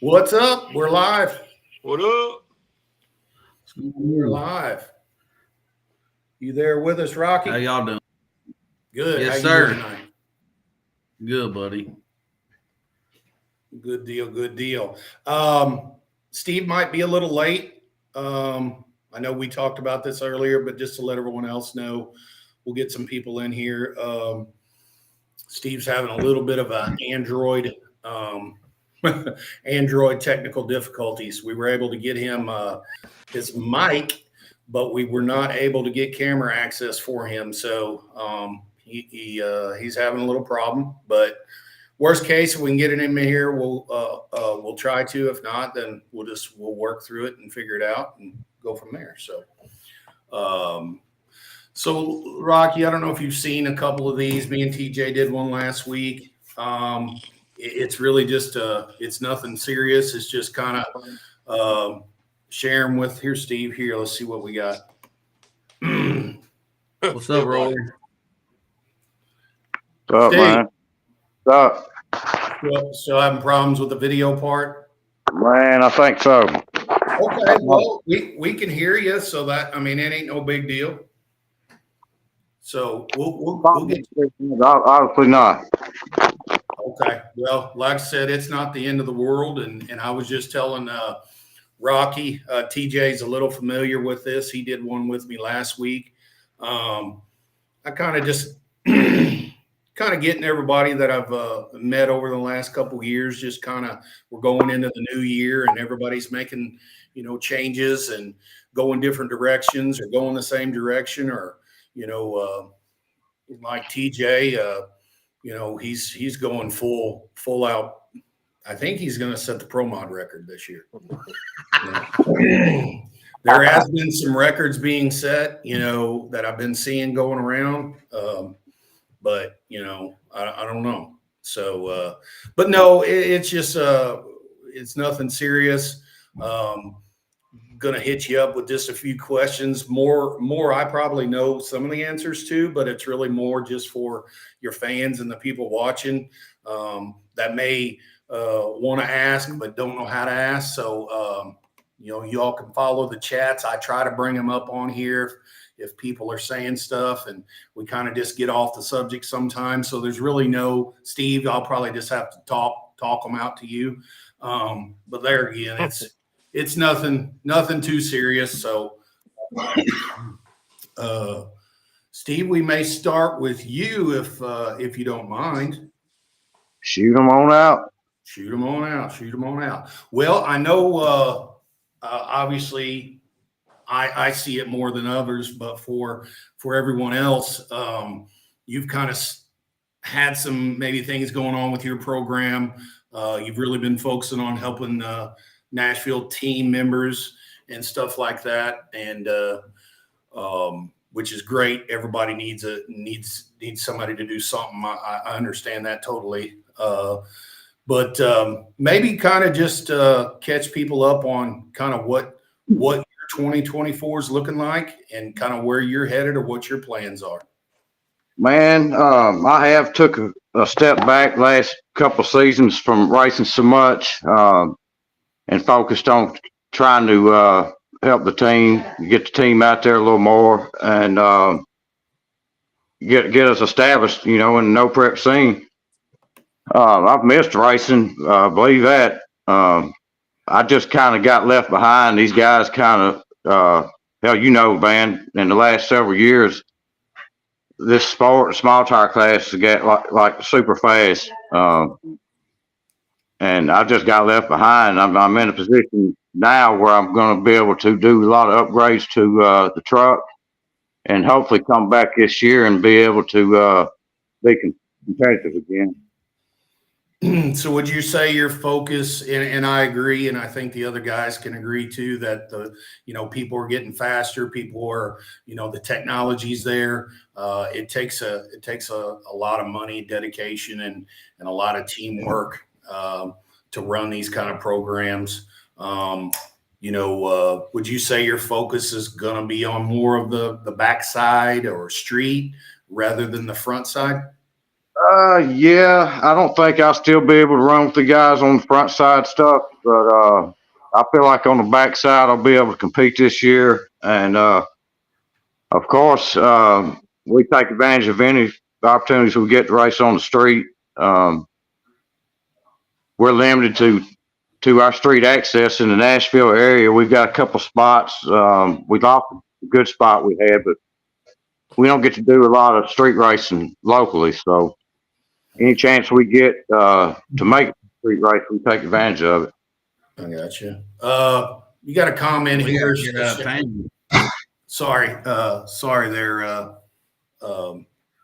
What's up? We're live. What up? We're live. You there with us, Rocky? How y'all doing? Good. Yes, How you sir. doing tonight? Good, buddy. Good deal. Good deal. Steve might be a little late. I know we talked about this earlier, but just to let everyone else know, we'll get some people in here. Steve's having a little bit of an Android technical difficulties. We were able to get him his mic, but we were not able to get camera access for him. So he's having a little problem. But worst case, if we can get it in here, we'll try to. If not, then we'll work through it and figure it out and go from there. So Rocky, I don't know if you've seen a couple of these. Me and TJ did one last week. It's really just it's nothing serious. It's just kind of sharing with here, Steve. Here, let's see what we got. What's up, Roy? What's up, Steve, man? What's up? So having problems with the video part? Man, I think so. Okay, well, we can hear you, so that, I mean, it ain't no big deal. So we'll get. Obviously not. Okay, well, like I said, it's not the end of the world, and I was just telling Rocky, TJ's a little familiar with this. He did one with me last week. I kind of just kind of getting everybody that I've met over the last couple of years, just kind of, we're going into the new year and everybody's making, changes and going different directions or going the same direction, or, like TJ, he's going full out. I think he's going to set the pro mod record this year. There has been some records being set, that I've been seeing going around. But I don't know. So, but no, it's just, it's nothing serious. Gonna hit you up with just a few questions. More, I probably know some of the answers to, but it's really more just for your fans and the people watching that may want to ask but don't know how to ask. So, y'all can follow the chats. I try to bring them up on here if people are saying stuff, and we kind of just get off the subject sometimes. So there's really no, Steve, I'll probably just have to talk them out to you. But there again, it's nothing too serious. So, Steve, we may start with you if you don't mind. Shoot them on out. Shoot them on out. Well, I know, obviously, I see it more than others, but for everyone else, you've kind of had some maybe things going on with your program. You've really been focusing on helping Nashville team members and stuff like that, and which is great. Everybody needs somebody to do something. I understand that totally. But maybe kind of just catch people up on kind of what your 2024 is looking like and kind of where you're headed or what your plans are. Man, I have took a step back last couple of seasons from racing so much and focused on trying to help the team, get the team out there a little more, and get us established, in the no prep scene. I've missed racing, believe that. I just kind of got left behind. These guys kind of, man, in the last several years, this sport, small tire class, has got like super fast. And I just got left behind. I'm in a position now where I'm going to be able to do a lot of upgrades to the truck, and hopefully come back this year and be able to be competitive again. So would you say your focus, and I agree, and I think the other guys can agree too, that people are getting faster, people are, the technology's there. It takes a lot of money, dedication, and a lot of teamwork to run these kind of programs. Would you say your focus is going to be on more of the backside or street rather than the front side? Yeah, I don't think I'll still be able to run with the guys on the front side stuff, but I feel like on the back side I'll be able to compete this year. And of course, we take advantage of any opportunities we get to race on the street. Um, we're limited to our street access in the Nashville area. We've got a couple spots. We lost a good spot we had, but we don't get to do a lot of street racing locally. So any chance we get to make a street race, we take advantage of it. I got you. You got a comment We here. gotta get out of town. Sorry there,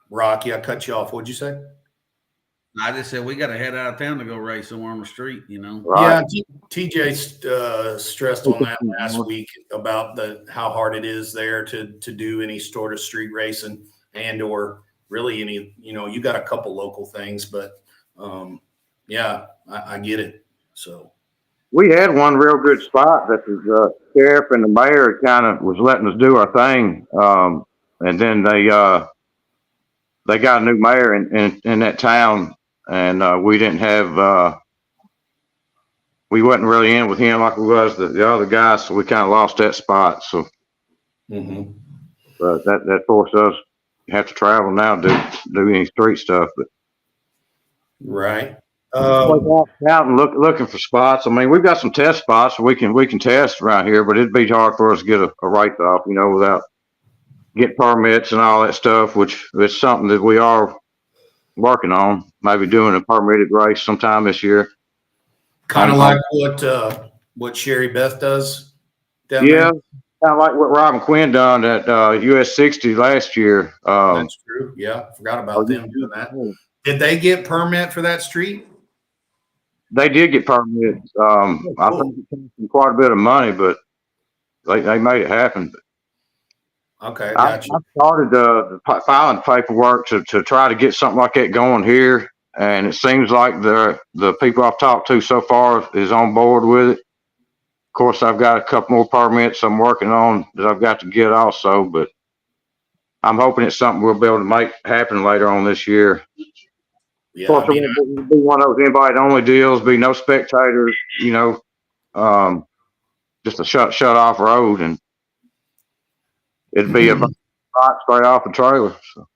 Rocky. I cut you off. What'd you say? I just said we got to head out of town to go race somewhere on the street, you know. Right. Yeah, TJ stressed on that last week about how hard it is there to do any sort of street racing and or really any, you got a couple local things, but yeah, I get it. So We had one real good spot that the sheriff and the mayor kind of was letting us do our thing, and then they got a new mayor in that town, and we didn't have we wasn't really in with him like we was the other guys, so we kind of lost that spot. So, but that forced us to have to travel now to do any street stuff. But right. out and looking for spots. I mean, we've got some test spots we can test around here, but it'd be hard for us to get a race off, without getting permits and all that stuff, which is something that we are working on. Maybe doing a permitted race sometime this year. Kind of like what Sherry Beth does down Yeah, there. kind of like what Robin Quinn done at US 60 last year. That's true. Yeah, forgot about them doing that. Did they get permit for that street? They did get permits. I think it cost them quite a bit of money, but they made it happen. Okay, I gotcha. started filing paperwork to try to get something like that going here, and it seems like the people I've talked to so far is on board with it. Of course, I've got a couple more permits I'm working on that I've got to get also, but I'm hoping it's something we'll be able to make happen later on this year. Yeah, Of course, it won't be one of those invite-only deals, be no spectators, just a shut off road, and it'd be a spot straight off the trailer. So.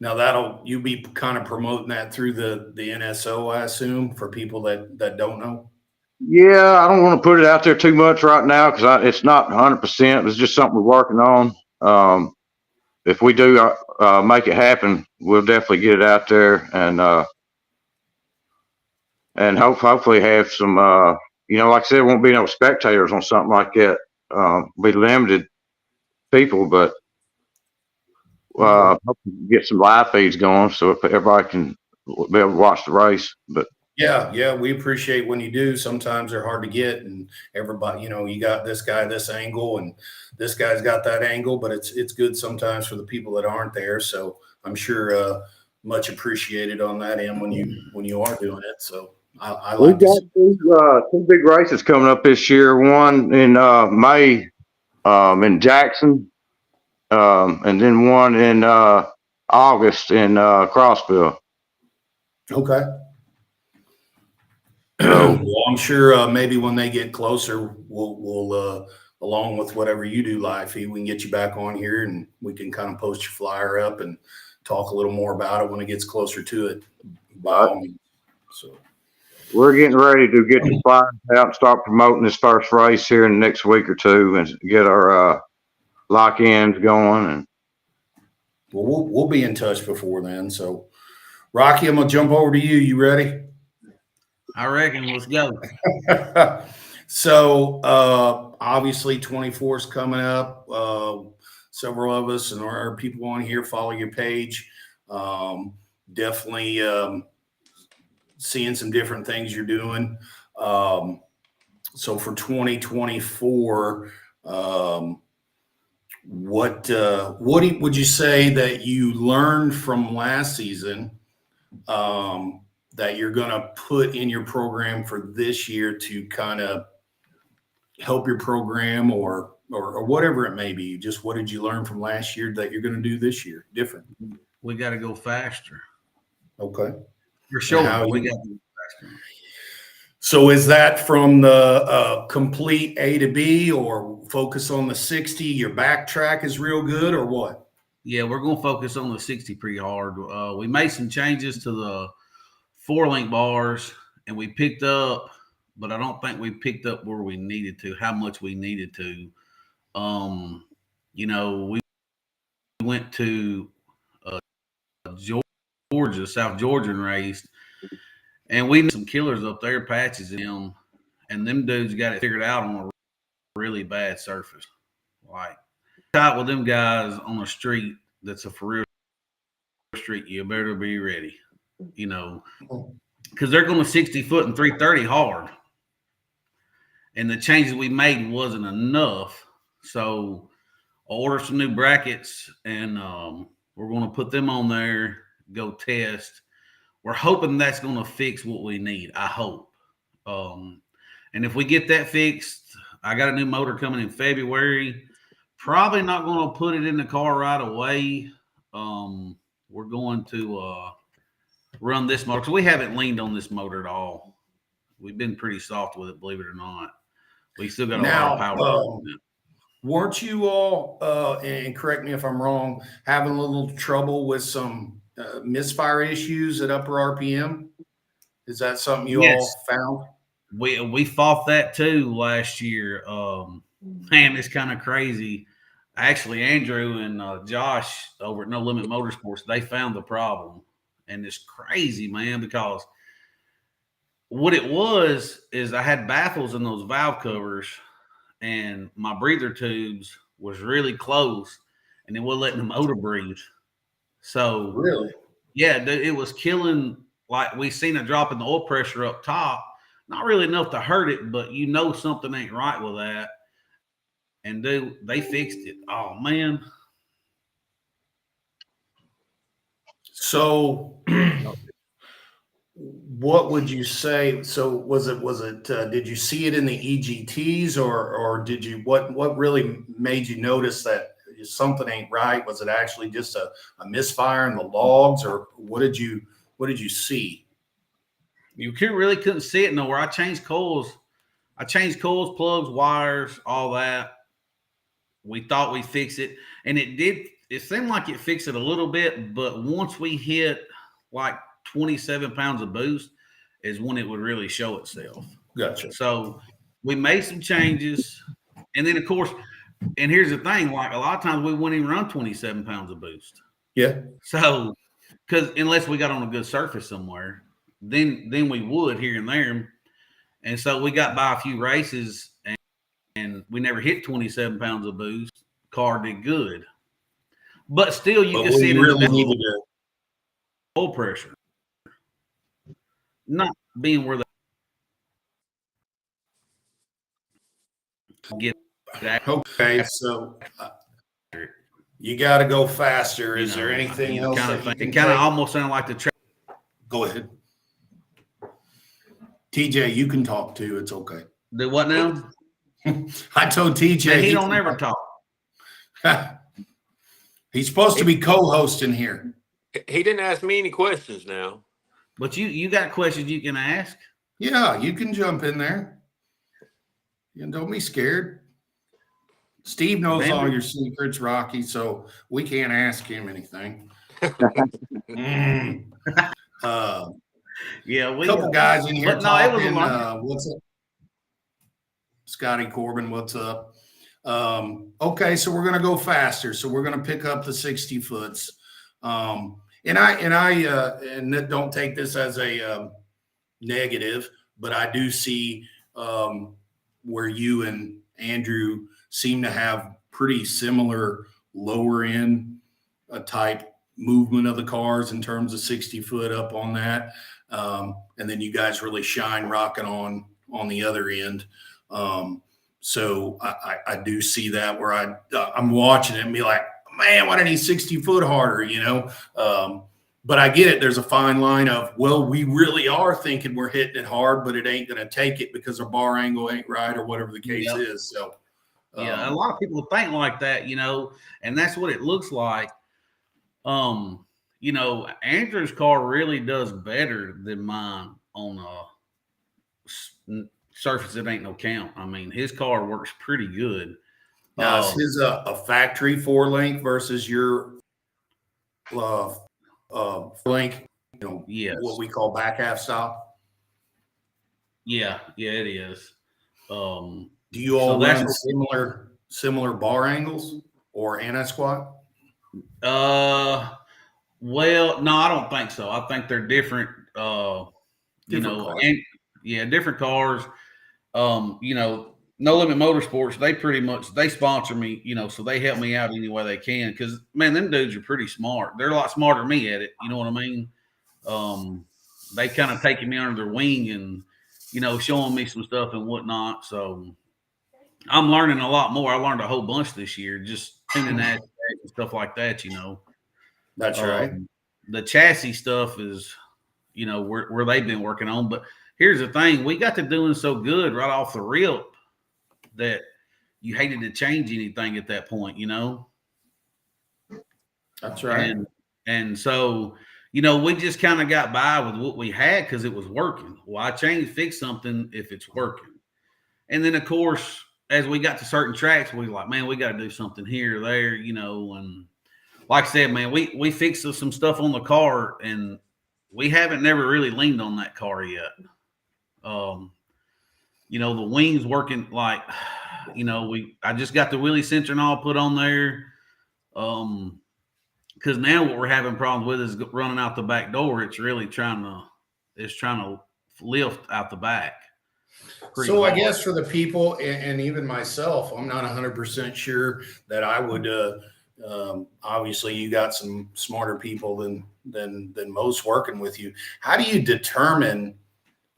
now you'll be kind of promoting that through the NSO, I assume, for people that don't know. Yeah, I don't want to put it out there too much right now because it's not 100%. It's just something we're working on. If we do make it happen, we'll definitely get it out there and hopefully have some. Like I said, it won't be no spectators on something like that. Be limited people, but get some live feeds going so everybody can be able to watch the race. But Yeah, we appreciate when you do. Sometimes they're hard to get, and everybody, you got this guy this angle, and this guy's got that angle, but it's good sometimes for the people that aren't there. So I'm sure much appreciated on that end when you are doing it. So I like. We've got two big races coming up this year. One in May in Jackson, and then one in August in Crossville. Okay. Well, I'm sure maybe when they get closer, we'll along with whatever you do live feed, we can get you back on here and we can kind of post your flyer up and talk a little more about it when it gets closer to it. By all means. So we're getting ready to get the flyers out and start promoting this first race here in the next week or two and get our lock-ins going. And we'll be in touch before then. So Rocky, I'm gonna jump over to you. You ready? I reckon. Let's go. So obviously 24 is coming up. Several of us and our people on here follow your page. Definitely seeing some different things you're doing. So for 2024, what would you say that you learned from last season that you're going to put in your program for this year to kind of help your program or whatever it may be? Just what did you learn from last year that you're going to do this year different? We got to go faster. Okay. For sure. how We you- got So is that from the complete A to B, or focus on the 60? Your backtrack is real good, or what? Yeah, we're going to focus on the 60 pretty hard. We made some changes to the 4-link bars, and we picked up, but I don't think we picked up where we needed to, how much we needed to. We went to Georgia, South Georgia, and raced, and we knew some killers up there, patches in them, and them dudes got it figured out on a really bad surface. Like, tight with them guys on a street that's a for real street, you better be ready, because they're going to 60 foot and 330 hard. And the changes we made wasn't enough. So I ordered some new brackets, and we're going to put them on there, go test. We're hoping that's going to fix what we need, I hope. And if we get that fixed, I got a new motor coming in February. Probably not going to put it in the car right away. We're going to run this motor, because we haven't leaned on this motor at all. We've been pretty soft with it, believe it or not. We still got a lot of power. Weren't you all, and correct me if I'm wrong, having a little trouble with some misfire issues at upper RPM? Is that something you all found? We fought that too last year. Man, it's kind of crazy. Actually, Andrew and Josh over at No Limit Motorsports, they found the problem. And it's crazy, man, because what it was is I had baffles in those valve covers, and my breather tubes was really close, and it wasn't letting the motor breathe. So Really? Yeah, it was killing. Like, we seen a drop in the oil pressure up top, not really enough to hurt it, but something ain't right with that. And they fixed it. Oh man. So what would you say? So was it did you see it in the EGTs, or did you, what really made you notice that something ain't right? Was it actually just a misfire in the logs, or what did you see? You really couldn't see it nowhere. I changed coils, plugs, wires, all that. We thought we fixed it, and it did. It seemed like it fixed it a little bit, but once we hit like 27 pounds of boost is when it would really show itself. Gotcha. So we made some changes, and then of course, and here's the thing: like, a lot of times we wouldn't even run 27 pounds of boost. Yeah. So, because unless we got on a good surface somewhere, then we would here and there. And so we got by a few races, and we never hit 27 pounds of boost. Car did good, but still, you can see it really needed oil pressure not being where they get that. Okay, so you got to go faster. Is there anything else? It kind of almost sounded like the track. Go ahead. TJ, you can talk too. It's okay. Do what now? I told TJ. Man, he don't ever talk. He's supposed to be co-hosting here. He didn't ask me any questions now. But you got questions you can ask? Yeah, you can jump in there. And don't be scared. Steve knows all your secrets, Rocky, so we can't ask him anything. Yeah, a couple guys in here but talking. What's up? Scotty Corbin, what's up? Okay, so we're gonna go faster. So we're gonna pick up the 60 foots. And don't take this as a negative, but I do see where you and Andrew seem to have pretty similar lower end type movement of the cars in terms of 60 foot up on that. And then you guys really shine rocking on the other end. So I do see that where I'm watching it and be like, man, why didn't he 60 foot harder, but I get it. There's a fine line of, well, we really are thinking we're hitting it hard, but it ain't going to take it because our bar angle ain't right or whatever the case is. So, yeah, a lot of people think like that, and that's what it looks like. Andrew's car really does better than mine on surface that ain't no count. I mean, his car works pretty good. Now, is his a factory 4-link versus your link? Yes. What we call back half style. Yeah, it is. Do you all run similar bar angles or anti-squat? Well, no, I don't think so. I think they're different. Different cars. Different cars. No Limit Motorsports, they sponsor me, so they help me out any way they can. Because man, them dudes are pretty smart. They're a lot smarter than me at it. You know what I mean? They kind of taking me under their wing and showing me some stuff and whatnot. So I'm learning a lot more. I learned a whole bunch this year, just tuning that and stuff like that. That's right. The chassis stuff is, where they've been working on. But here's the thing: we got to doing so good right off the rip that you hated to change anything at that point. That's right. And so, we just kind of got by with what we had because it was working. Well, fix something if it's working. And then, of course, as we got to certain tracks, we were like, man, we got to do something here or there, and like I said, man, we fixed some stuff on the car, and we haven't never really leaned on that car yet. The wings working like, I just got the wheelie sensor and all put on there. Because now what we're having problems with is running out the back door. It's really trying to lift out the back. So hard. I guess for the people and even myself, I'm not 100% sure that I would. Obviously, you got some smarter people than most working with you. How do you determine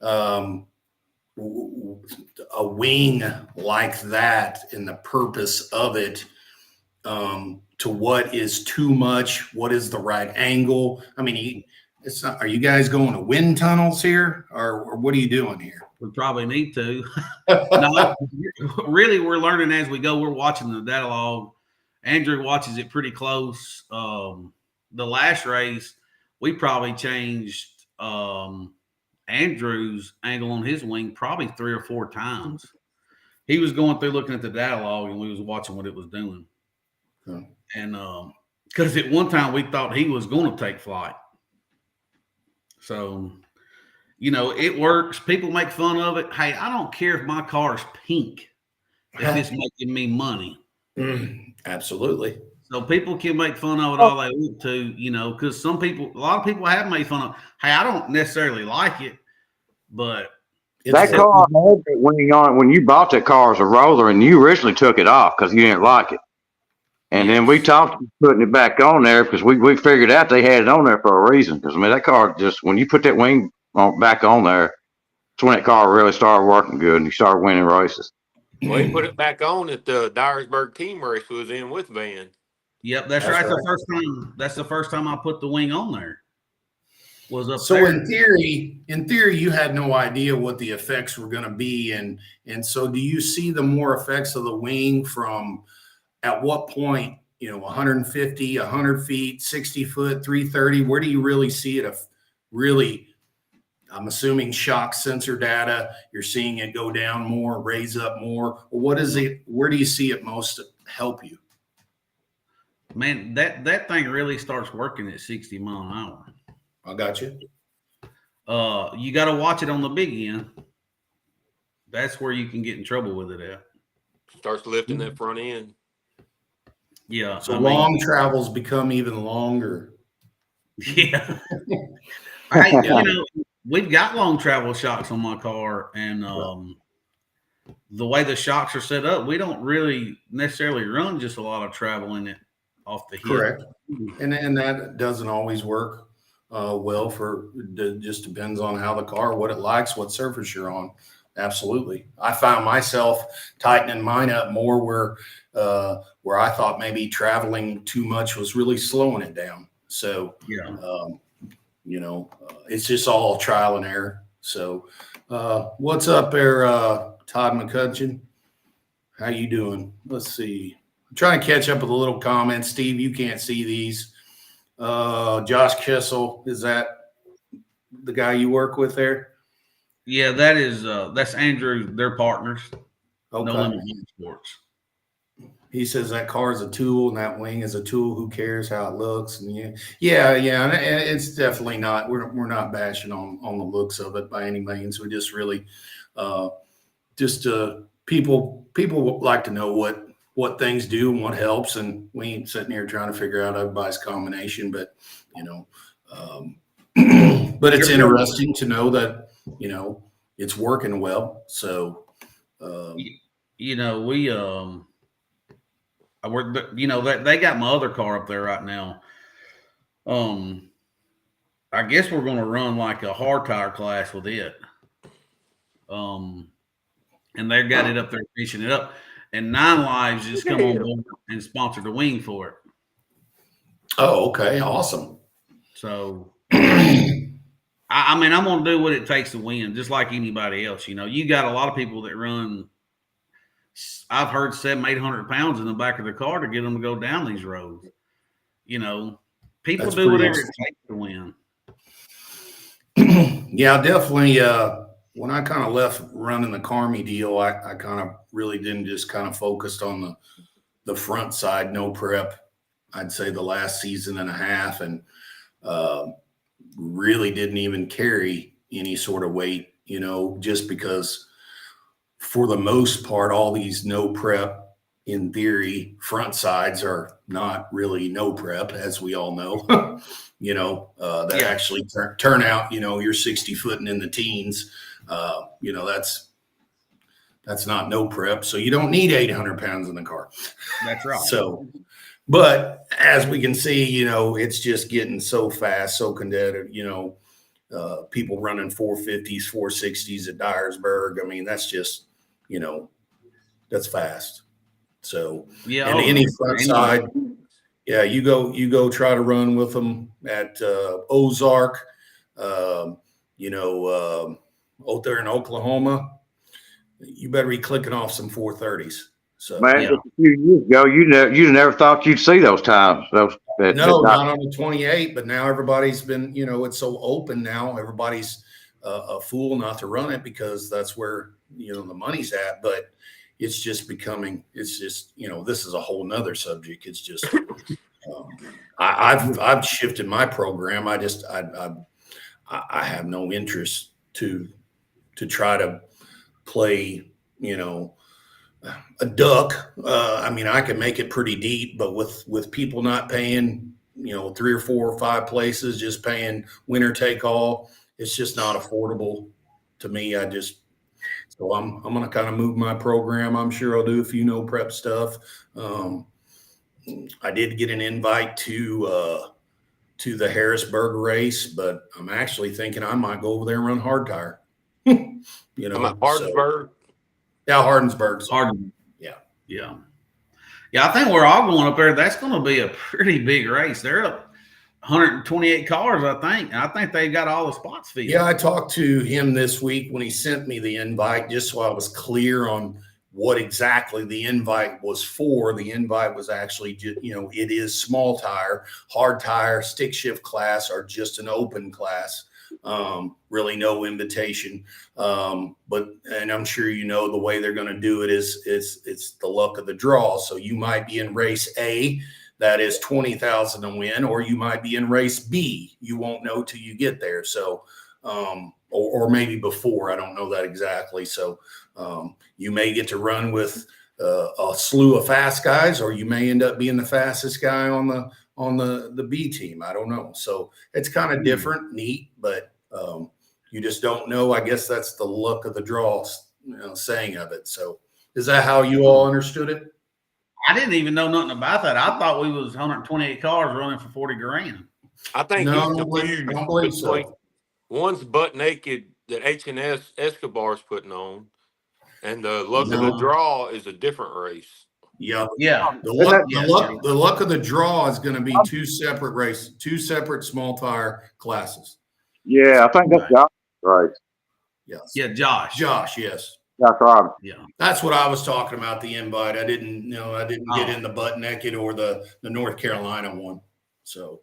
a wing like that and the purpose of it? To what is too much? What is the right angle? I mean, it's not. Are you guys going to wind tunnels here, or what are you doing here? We probably need to. No, really, we're learning as we go. We're watching the data log. Andrew watches it pretty close. The last race, we probably changed Andrew's angle on his wing probably 3 or 4 times. He was going through looking at the data log, and we was watching what it was doing. Okay. And because at one time we thought he was going to take flight. So, it works. People make fun of it. Hey, I don't care if my car is pink if it's making me money. Absolutely. So people can make fun of it all they want to, because a lot of people have made fun of. Hey, I don't necessarily like it, but that car had that wing on it when you bought that car as a roller, and you originally took it off because you didn't like it. And then we talked about putting it back on there because we figured out they had it on there for a reason. Because that car just, when you put that wing back on there, it's when that car really started working good and you started winning races. Well, he put it back on at the Dyersburg team race we was in with Van. Yep, that's right. That's the first time I put the wing on there. Was up so there. in theory, you had no idea what the effects were going to be, and so do you see the more effects of the wing from at what point? 150, 100 feet, 60 foot, 330. Where do you really see it? I'm assuming shock sensor data. You're seeing it go down more, raise up more. What is it? Where do you see it most help you? Man, that thing really starts working at 60 mile an hour. I got you. You got to watch it on the big end. That's where you can get in trouble with it at. Starts lifting that front end. Yeah. So long travels become even longer. Yeah. We've got long travel shocks on my car, and the way the shocks are set up, we don't really necessarily run just a lot of travel in it off the hip. Correct. And that doesn't always work well just depends on how the car, what it likes, what surface you're on. Absolutely. I found myself tightening mine up more where I thought maybe traveling too much was really slowing it down. So, it's just all trial and error. So, what's up there, Todd McCutcheon? How you doing? Let's see. I'm trying to catch up with a little comment. Steve, you can't see these. Josh Kissel, is that the guy you work with there? Yeah, that's Andrew. They're partners. No Okay. Limit Motorsports. He says that car is a tool and that wing is a tool. Who cares how it looks? And yeah. And it's definitely not. We're not bashing on the looks of it by any means. We just really, people like to know what things do and what helps, and we ain't sitting here trying to figure out everybody's combination. But but it's interesting to know that it's working well. So we they got my other car up there right now. I guess we're going to run like a hard tire class with it. And they got it up there finishing it up. And Nine Lives just come on board and sponsored the wing for it. Oh, okay, awesome. So I'm going to do what it takes to win, just like anybody else. You got a lot of people that run. I've heard 700-800 pounds in the back of the car to get them to go down these roads. People That's do whatever awesome. it takes to win. Yeah, definitely. When I kind of left running the Carmi deal, I kind of really didn't just kind of focused on the front side, no prep. I'd say the last season and a half, and really didn't even carry any sort of weight, just because for the most part, all these no prep, in theory, front sides are not really no prep, as we all know. That actually turn out, you're 60 foot and in the teens. That's not no prep. So you don't need 800 pounds in the car. That's right. So, but as we can see, it's just getting so fast, so competitive, people running 450s, 460s at Dyersburg. I mean, that's just, that's fast. So, and any front side, you go try to run with them at Ozark, out there in Oklahoma, you better be clicking off some 430s. So, man, just a few years ago, you never thought you'd see those times. Not on the 28, but now everybody's been, it's so open now. Everybody's a fool not to run it because that's where, the money's at. But it's just this is a whole nother subject. It's just, I've shifted my program. I have no interest to try to play, a duck. I can make it pretty deep, but with people not paying, 3 or 4 or 5 places, just paying winner take all, it's just not affordable to me. So I'm going to kind of move my program. I'm sure I'll do a few no prep stuff. I did get an invite to the Harrisburg race, but I'm actually thinking I might go over there and run hard tire. Hardsburg. Yeah, Hardinsburg. Yeah. I think we're all going up there. That's going to be a pretty big race. They're up 128 cars, I think. And I think they got all the spots filled. Yeah, I talked to him this week when he sent me the invite, just so I was clear on what exactly the invite was for. The invite was actually, it is small tire, hard tire, stick shift class, or just an open class. Really no invitation. And I'm sure the way they're going to do it is it's the luck of the draw. So you might be in race A, that is 20,000 to win, or you might be in race B. You won't know till you get there. So, or maybe before, I don't know that exactly. So, you may get to run with a slew of fast guys, or you may end up being the fastest guy on the B team. I don't know. So it's kind of different, neat, but you just don't know. I guess that's the luck of the draw, saying of it. So is that how you all understood it? I didn't even know nothing about that. I thought we was 128 cars running for 40 grand. I think no, I don't believe so. One's butt naked that H&S Escobar's putting on, and the luck of the draw is a different race. Yeah. The luck of the draw is going to be 2 separate races, 2 separate small tire classes. Yeah, I think that's Josh, right. Yes. Yeah, Josh. Yes. That's right. Yeah. That's what I was talking about, the invite. I didn't get in the butt naked or the North Carolina one. So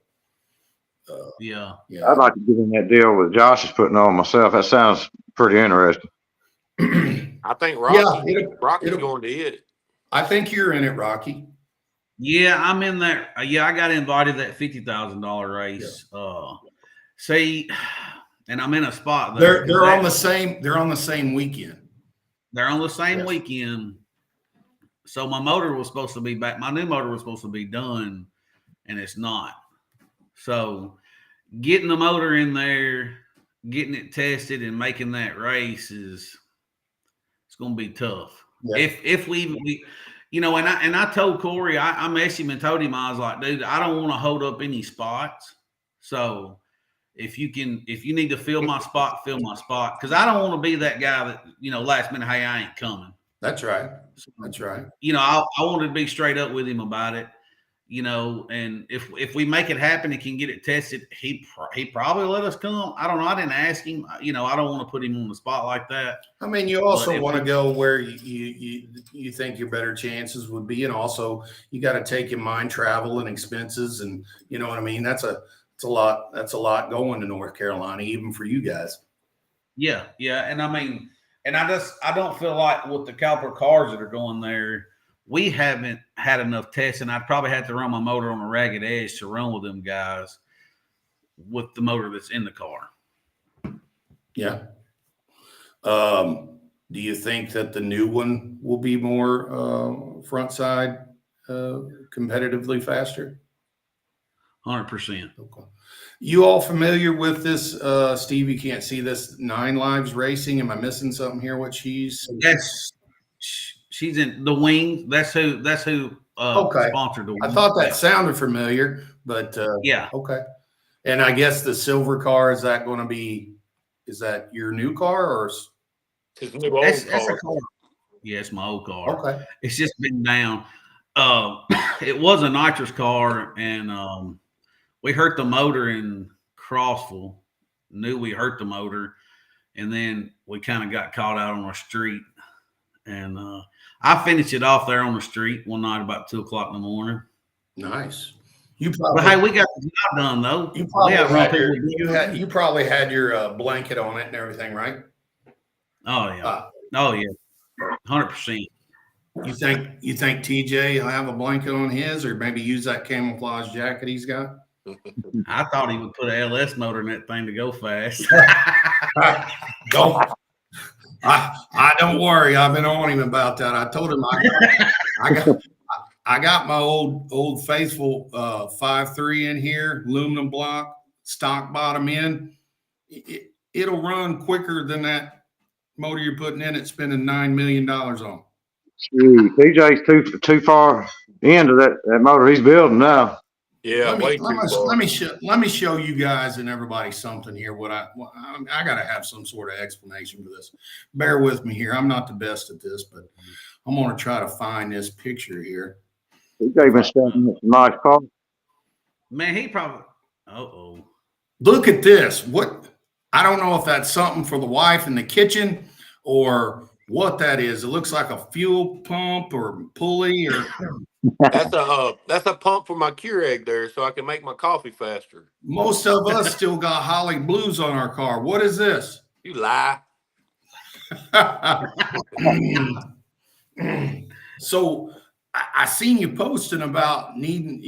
Yeah. Yeah. I'd like to get in that deal with Josh is putting on myself. That sounds pretty interesting. I think Yeah, Rocky's it'll, going to it. I think you're in it, Rocky. Yeah, I'm in there. Yeah, I got invited to that $50,000 race. See, and I'm in a spot there. They're on the same weekend. They're on the same Yes. weekend. So my motor was supposed to be back. My new motor was supposed to be done, and it's not. So getting the motor in there, getting it tested, and making that race it's going to be tough. Yeah. If we and I told Corey, I messaged him and told him, I was like, dude, I don't want to hold up any spots. So if you need to fill my spot, because I don't want to be that guy that last minute, hey, I ain't coming. That's right. That's right. I wanted to be straight up with him about it. And if we make it happen and can get it tested, he probably let us come. I don't know. I didn't ask him. I don't want to put him on the spot like that. I mean, you also want to go where you think your better chances would be, and also you got to take in mind travel and expenses, and you know what I mean. That's a lot. That's a lot going to North Carolina, even for you guys. Yeah, and I mean, and I don't feel like with the caliper cars that are going there, we haven't had enough testing. I'd probably have to run my motor on a ragged edge to run with them guys with the motor that's in the car. Yeah. Do you think that the new one will be more front side competitively faster? 100%. Okay. You all familiar with this, Steve? You can't see this 9 Lives Racing. Am I missing something here? What she's in the Wing. That's who okay. Sponsored the Wing. I thought that sounded familiar, but yeah. Okay. And I guess the silver car, is that your new car or His new old that's car? a car. Yeah, it's my old car. Okay. It's just been down. It was a nitrous car, and we hurt the motor in Crossville. Knew we hurt the motor, and then we kind of got caught out on our street. And I finished it off there on the street one night about 2:00 in the morning. Nice. But hey, we got the job done though. You probably had your blanket on it and everything, right? Oh yeah. 100%. You think TJ will have a blanket on his, or maybe use that camouflage jacket he's got? I thought he would put an LS motor in that thing to go fast. Don't. I don't worry. I've been on him about that. I told him I got my old faithful 5.3 in here, aluminum block, stock bottom end. It'll run quicker than that motor you're putting in it, spending $9 million on. TJ's too far into that motor he's building now. Yeah, let me show you guys and everybody something here. I got to have some sort of explanation for this. Bear with me here. I'm not the best at this, but I'm going to try to find this picture here. TJ been standing with some nice car. Man, he probably. Look at this. What? I don't know if that's something for the wife in the kitchen or what that is. It looks like a fuel pump or pulley or. That's a pump for my Keurig there, so I can make my coffee faster. Most of us still got Holly Blues on our car. What is this? You lie. So I seen you posting about needing,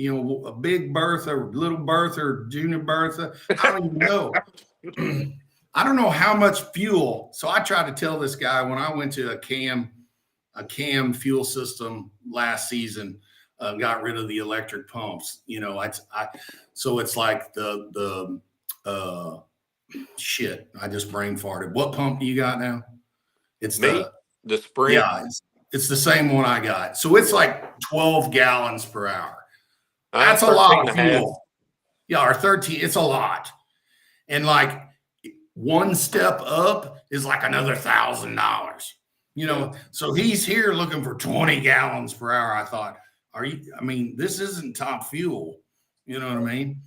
a big Bertha, little Bertha, junior Bertha. I don't even know. I don't know how much fuel. So I tried to tell this guy when I went to a cam fuel system last season, got rid of the electric pumps. So it's like the shit. I just brain farted. What pump do you got now? It's the Sprint. Yeah, it's the same one I got. So it's like 12 gallons per hour. That's a lot of fuel. Yeah, or 13. It's a lot. And like one step up is like another $1,000. So he's here looking for 20 gallons per hour. I thought, this isn't top fuel. You know what I mean?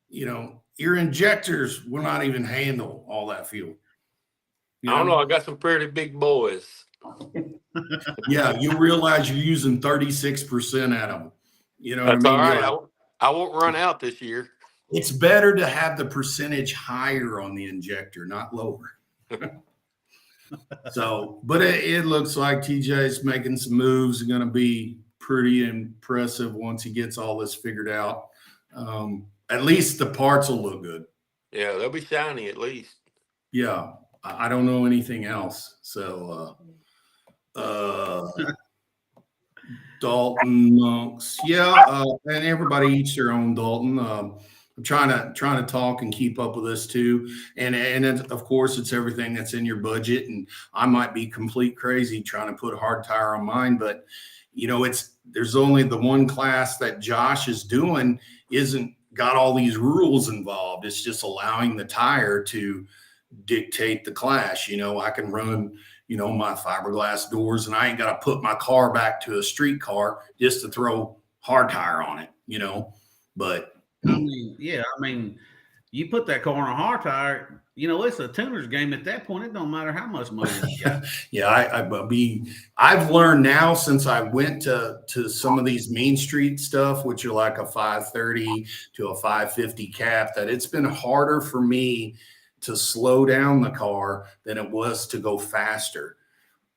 Your injectors will not even handle all that fuel. I don't know. I got some pretty big boys. Yeah, you realize you're using 36% at them. You know what That's I mean? all right. I won't run out this year. it's better to have the percentage higher on the injector, not lower. So, but it looks like TJ's making some moves. Going to be pretty impressive once he gets all this figured out. At least the parts will look good. Yeah, they'll be shiny at least. Yeah, I don't know anything else. So, Dalton Monks, yeah, and everybody eats their own Dalton. I'm trying to talk and keep up with this too, and of course it's everything that's in your budget. And I might be complete crazy trying to put a hard tire on mine, but there's only the one class that Josh is doing isn't got all these rules involved. It's just allowing the tire to dictate the class. I can run, my fiberglass doors, and I ain't got to put my car back to a street car just to throw hard tire on it, but I mean, you put that car on a hard tire, it's a tuner's game at that point. It don't matter how much motor you got. Yeah, I've learned now since I went to some of these Main Street stuff, which are like a 530 to a 550 cap, that it's been harder for me to slow down the car than it was to go faster.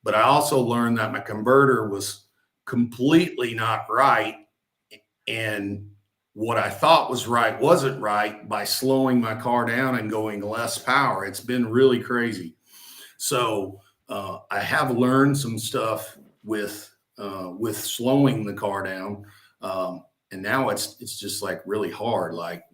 But I also learned that my converter was completely not right, and what I thought was right wasn't right by slowing my car down and going less power. It's been really crazy. So I have learned some stuff with slowing the car down, and now it's just like really hard. Like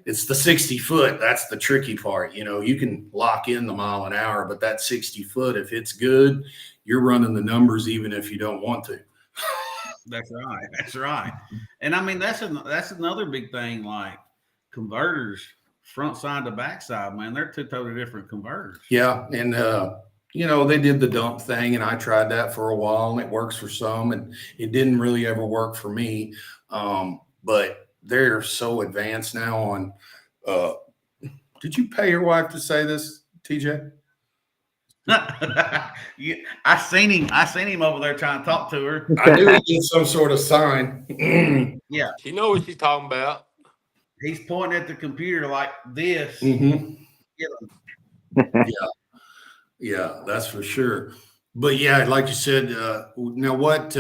it's the 60 foot. That's the tricky part. You can lock in the mile an hour, but that 60 foot, if it's good, you're running the numbers even if you don't want to. That's right. That's right. And I mean, that's another big thing. Like converters, front side to back side, man, they're two totally different converters. Yeah, and they did the dump thing, and I tried that for a while, and it works for some, and it didn't really ever work for me. But they're so advanced now on. Did you pay your wife to say this, TJ? Yeah, I seen him over there trying to talk to her. I knew he did some sort of sign. Yeah, She knows what she's talking about. he's pointing at the computer like this. Mm-hmm. Yeah, that's for sure. But yeah, like you said, now what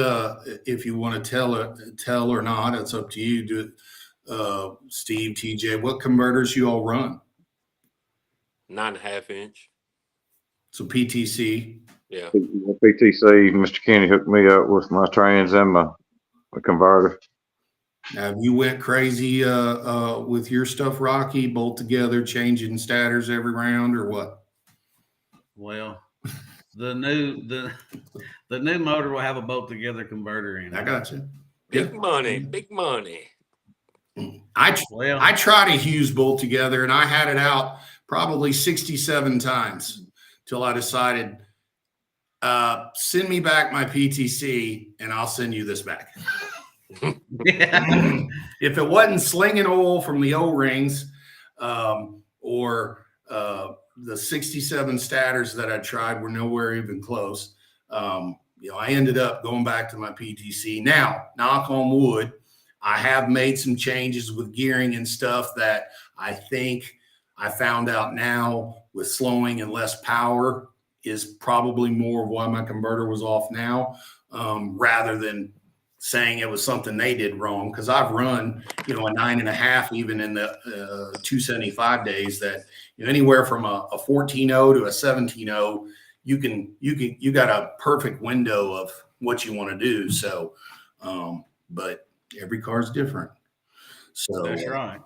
if you want to tell or not? It's up to you. Steve, TJ, what converters you all run? 9.5 inch. So PTC. Yeah. PTC, Mr. Kenny hooked me up with my trans and my converter. Now, you went crazy with your stuff, Rocky, bolt together, changing stators every round, or what? Well, the new motor will have a bolt together converter in it. I got you. Big money, big money. I tried a Hughes bolt together, and I had it out probably 67 times till I decided, send me back my PTC, and I'll send you this back. If it wasn't slinging oil from the O-rings or the 67 stators that I tried were nowhere even close, I ended up going back to my PTC. Now, knock on wood, I have made some changes with gearing and stuff that I think I found out now with slowing and less power is probably more of why my converter was off now, rather than saying it was something they did wrong. Because I've run, a 9.5 even in the 275 days that anywhere from a 14.0 to a 17.0, you got a perfect window of what you want to do. So, but every car is different. So that's right.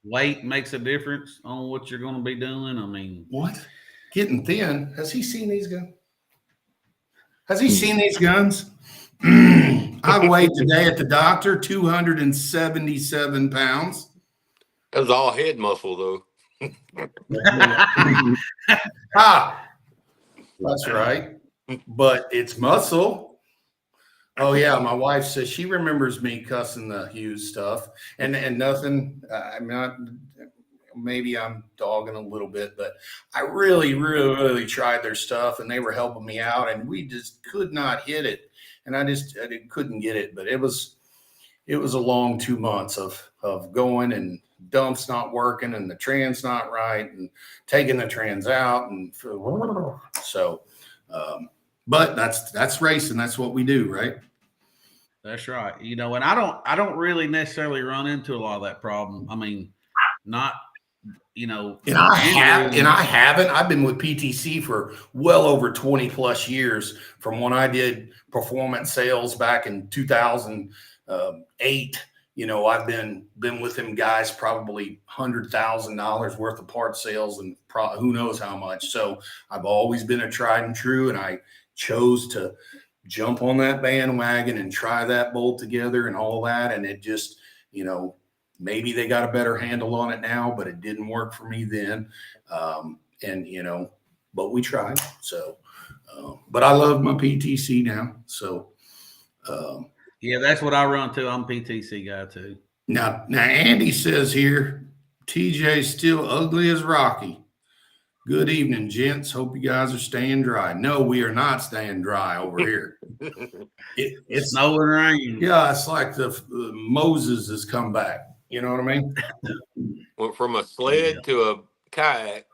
Weight makes a difference on what you're going to be doing. I mean, what? Getting thin. Has he seen these guns? Has he seen these guns? I weighed today at the doctor 277 pounds. That was all head muscle, though. That's right. But it's muscle. Oh yeah, my wife says she remembers me cussing the Hughes stuff, and nothing. I'm not. Maybe I'm dogging a little bit, but I really, really, really tried their stuff, and they were helping me out, and we just could not hit it, and I couldn't get it. But it was it was a long 2 months of going, and dumps not working, and the trans not right, and taking the trans out, and so. But that's racing. That's what we do, right? That's right. You know, and I don't really necessarily run into a lot of that problem. I mean, not, you know, And I Andrew- haven't. I've been with PTC for well over 20 plus years, from when I did performance sales back in 2008. You know, I've been with them guys probably $100,000 worth of part sales, and who knows how much. So I've always been a tried and true, and I chose to jump on that bandwagon and try that bolt together and all that. And it just, you know, maybe they got a better handle on it now, but it didn't work for me then. And, you know, but we tried. So, but I love my PTC now. So, yeah, that's what I run to. I'm a PTC guy too. now Andy says here, TJ's still ugly as Rocky. Good evening, gents. Hope you guys are staying dry. No, we are not staying dry over here. It's snow and rain. Yeah, it's like the Moses has come back. You know what I mean? Went from a sled to a kayak.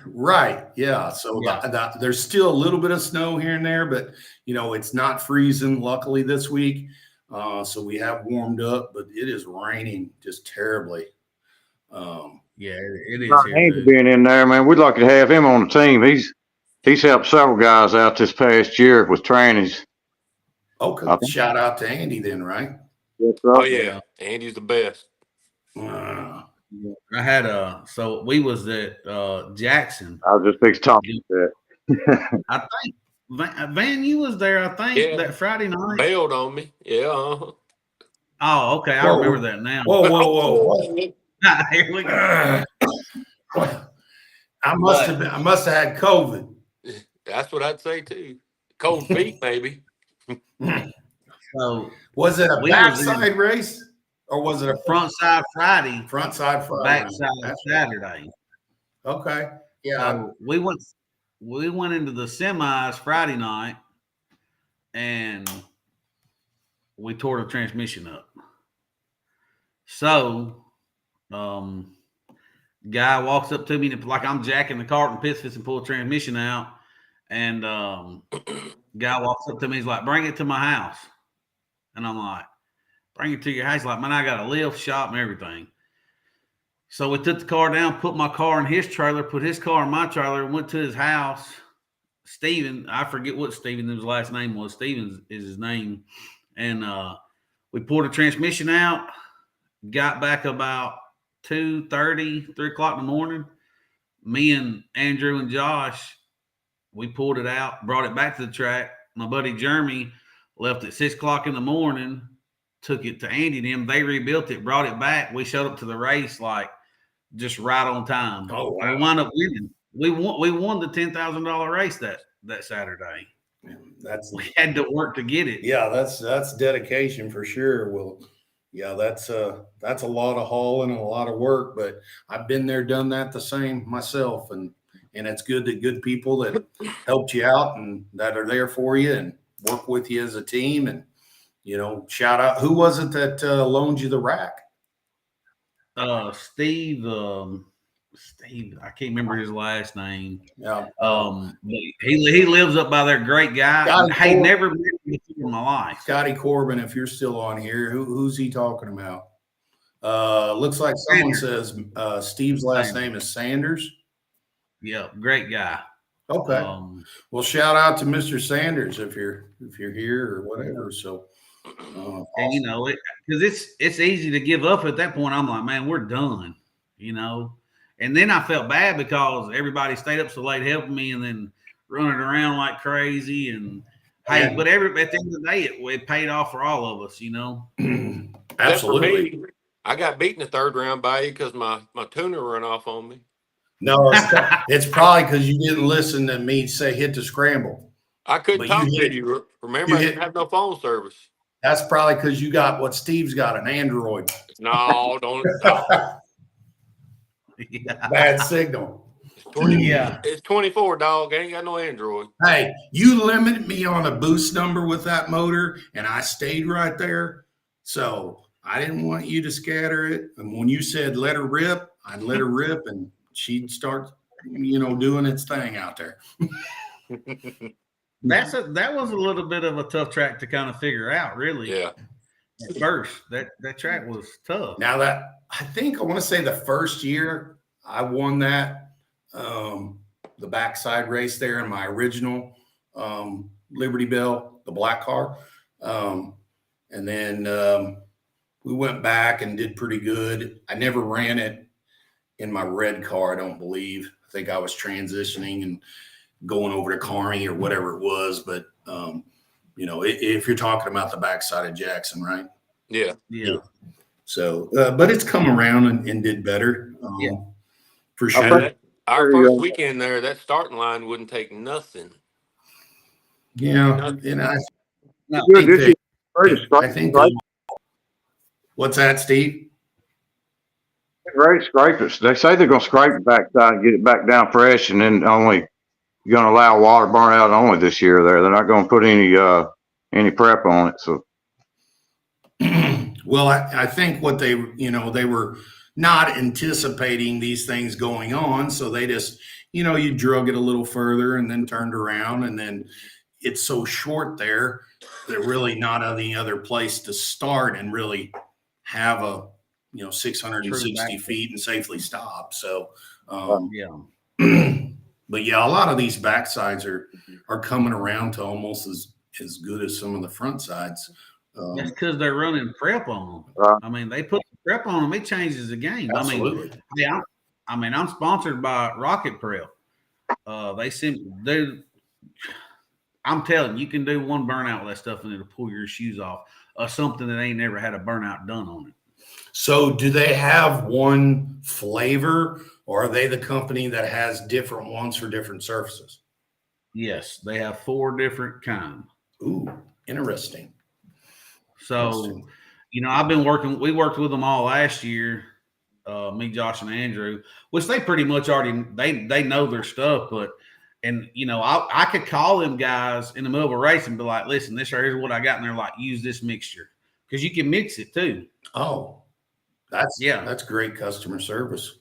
Right. Yeah. So Yeah. there's still a little bit of snow here and there, but you know, it's not freezing, luckily, this week. So we have warmed up, but it is raining just terribly. Yeah, it is. Andy being in there, man, we'd like to have him on the team. He's helped several guys out this past year with trainings. Okay. Shout out to Andy then, right? Oh yeah, Andy's the best. Uh, I had so we was at Jackson. I was just fixing to talk about that. I think Van, you was there. I think that Friday night. Bailed on me. Yeah. Oh, okay. I remember that now. Whoa. Here we go. I must have had COVID. That's what I'd say too. Cold feet, maybe. So was it a backside race, or was it a front side Friday? Front side Friday. Backside Saturday. Okay. Yeah. So we went into the semis Friday night, and we tore the transmission up. So, guy walks up to me like I'm jacking the cart and pits and pull the transmission out, and guy walks up to me. He's like, "Bring it to my house," and I'm like, "Bring it to your house?" He's like, "Man, I got a lift, shop, and everything." So we took the car down, put my car in his trailer, put his car in my trailer, and went to his house. Steven, I forget what Steven's last name was. Steven is his name. And we pulled the transmission out, got back about 2:30, 3 o'clock in the morning. Me and Andrew and Josh, we pulled it out, brought it back to the track. My buddy Jeremy left at 6 o'clock in the morning, took it to Andy and them. They rebuilt it, brought it back. We showed up to the race like just right on time. Oh, wow. We wound up winning. We won the $10,000 race that Saturday. We had to work to get it. Yeah, that's dedication for sure. Well, yeah, that's a lot of hauling and a lot of work, but I've been there, done that the same myself, and it's good that good people that helped you out and that are there for you and work with you as a team. And you know, shout out, who was it that loaned you the rack? Steve, I can't remember his last name. Yeah. He lives up by there. Great guy. Hey, never met him before in my life. Scotty Corbin, if you're still on here, who's he talking about? Looks like someone says Steve's last name is Sanders. Yeah, great guy. Okay. Well, shout out to Mr. Sanders if you're here or whatever. So, and you know, because it's easy to give up at that point. I'm like, man, we're done. You know. And then I felt bad because everybody stayed up so late helping me, and then running around like crazy. And hey, but at the end of the day, it paid off for all of us, you know. Absolutely. Me, I got beat in the third round by you because my tuner ran off on me. No, it's probably because you didn't listen to me say hit the scramble. I couldn't talk to you. Remember, I didn't have no phone service. That's probably because you got what Steve's got, an Android. No, don't. Yeah. Bad signal. It's 24, dog. I ain't got no Android. Hey, you limited me on a boost number with that motor, and I stayed right there. So I didn't want you to scatter it. And when you said let her rip, I'd let her rip and she'd start, doing its thing out there. That was a little bit of a tough track to kind of figure out, really. Yeah. At first, that track was tough. Now that I want to say the first year I won that, the backside race there in my original Liberty Bell, the black car. And then we went back and did pretty good. I never ran it in my red car, I don't believe. I think I was transitioning and going over to Carney or whatever it was. But, if you're talking about the backside of Jackson, right? Yeah. Yeah. So, but it's come around and did better. For And sure. our first weekend there, that starting line wouldn't take nothing. Yeah. And I No, think what's that, Steve? Ready to scrape it. They say they're going to scrape the backside and get it back down fresh, and then only you're going to allow water burn out only this year. They're not going to put any prep on it. So, Well, I think what they were not anticipating these things going on, so they just you drug it a little further and then turned around, and then it's so short there, there's really not any other place to start and really have a 660 feet and safely stop. So, yeah. But yeah, a lot of these backsides are coming around to almost as good as some of the front sides. That's because they're running prep on them. Right. I mean, they put the prep on them, it changes the game. Absolutely. I'm sponsored by Rocket Prep. I'm telling you, can do one burnout with that stuff and it'll pull your shoes off. Something that ain't never had a burnout done on it. So do they have one flavor, or are they the company that has different ones for different surfaces? Yes, they have 4 different kinds. Ooh, interesting. So, we worked with them all last year, me, Josh, and Andrew, which they pretty much already, they know their stuff, I could call them guys in the middle of a race and be like, listen, this right here's what I got. And they're like, use this mixture, because you can mix it too. Oh, that's great customer service.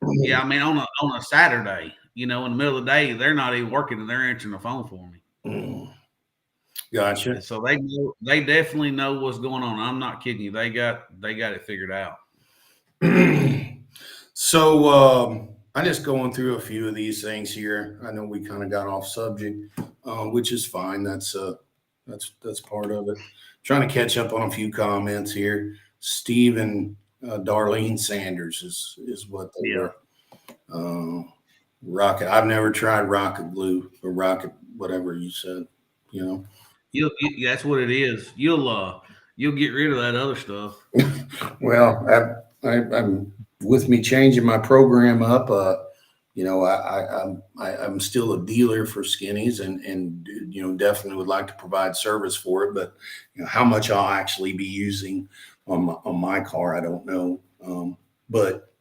Yeah. I mean, on a Saturday, in the middle of the day, they're not even working and they're answering the phone for me. Gotcha. So they definitely know what's going on. I'm not kidding you. They got it figured out. So I'm just going through a few of these things here. I know we kind of got off subject, which is fine. That's part of it. Trying to catch up on a few comments here. Steve and Darlene Sanders is what they were. Rocket. I've never tried rocket glue or rocket whatever you said. That's what it is. You'll get rid of that other stuff. Well, I'm with me changing my program up. I'm still a dealer for Skinnies, and definitely would like to provide service for it. But how much I'll actually be using on my car, I don't know. But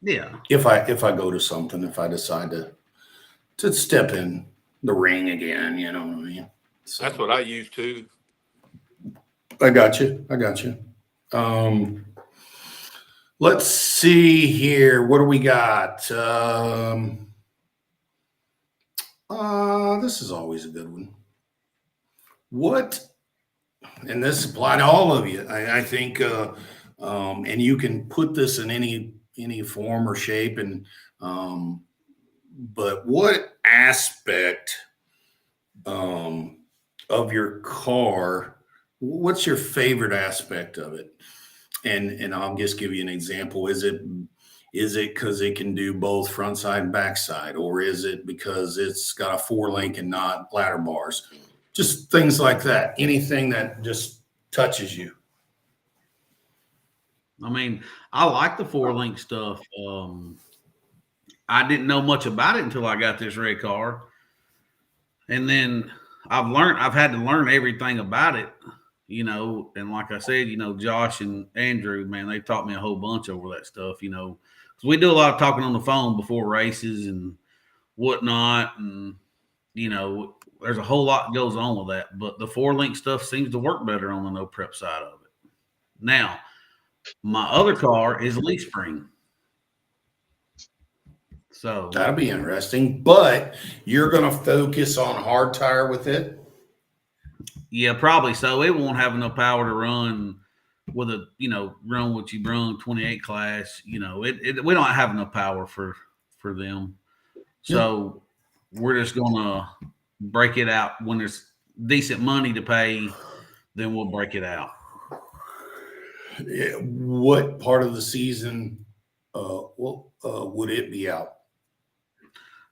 if I go to something, if I decide to step in the ring again, you know what I mean. So, that's what I use too. I got you. Let's see here. What do we got? This is always a good one. And this applies to all of you. I think, and you can put this in any form or shape. And but what aspect of your car? What's your favorite aspect of it? And I'll just give you an example. Is it because it can do both front side and back side, or is it because it's got a 4-link and not ladder bars? Just things like that. Anything that just touches you. I mean, I like the 4-link stuff. I didn't know much about it until I got this red car, and then I've had to learn everything about it. And like I said, Josh and Andrew, man, they taught me a whole bunch over that stuff, because we do a lot of talking on the phone before races and whatnot. And, there's a whole lot goes on with that, but the 4-link stuff seems to work better on the no prep side of it. Now, my other car is leaf spring. So That'll be interesting. But you're going to focus on hard tire with it? yeah, probably so. It won't have enough power to run with a, run what you run 28 class. We don't have enough power for them. So we're just gonna break it out when there's decent money to pay. Then we'll break it out. What part of the season would it be out?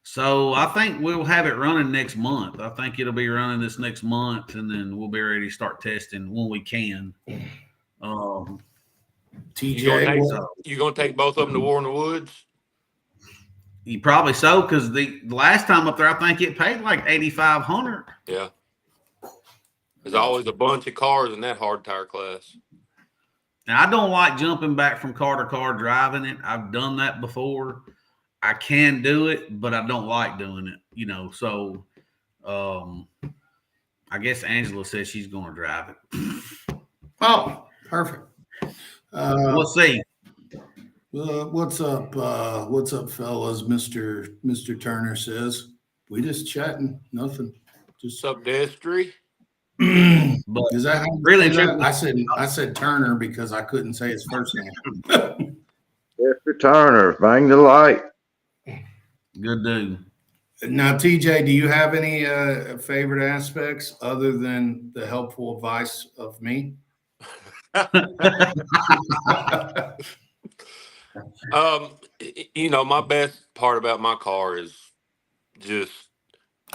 So I think we'll have it running next month. I think it'll be running this next month, and then we'll be ready to start testing when we can. TJ, You gonna take both of them to War in the Woods? You probably so, because the last time up there, I think it paid like $8,500. Yeah. There's always a bunch of cars in that hard tire class. Now, I don't like jumping back from car to car driving it. I've done that before. I can do it, but I don't like doing it, So I guess Angela says she's going to drive it. Oh, perfect. We'll see. What's up? What's up, fellas? Mr. Turner says we just chatting. Nothing. Just What's up, Destry? But is that how you really? say that? I said Turner because I couldn't say his first name. Mr. Turner, bang the light. Good dude. Now, TJ, do you have any favorite aspects other than the helpful advice of me? My best part about my car is just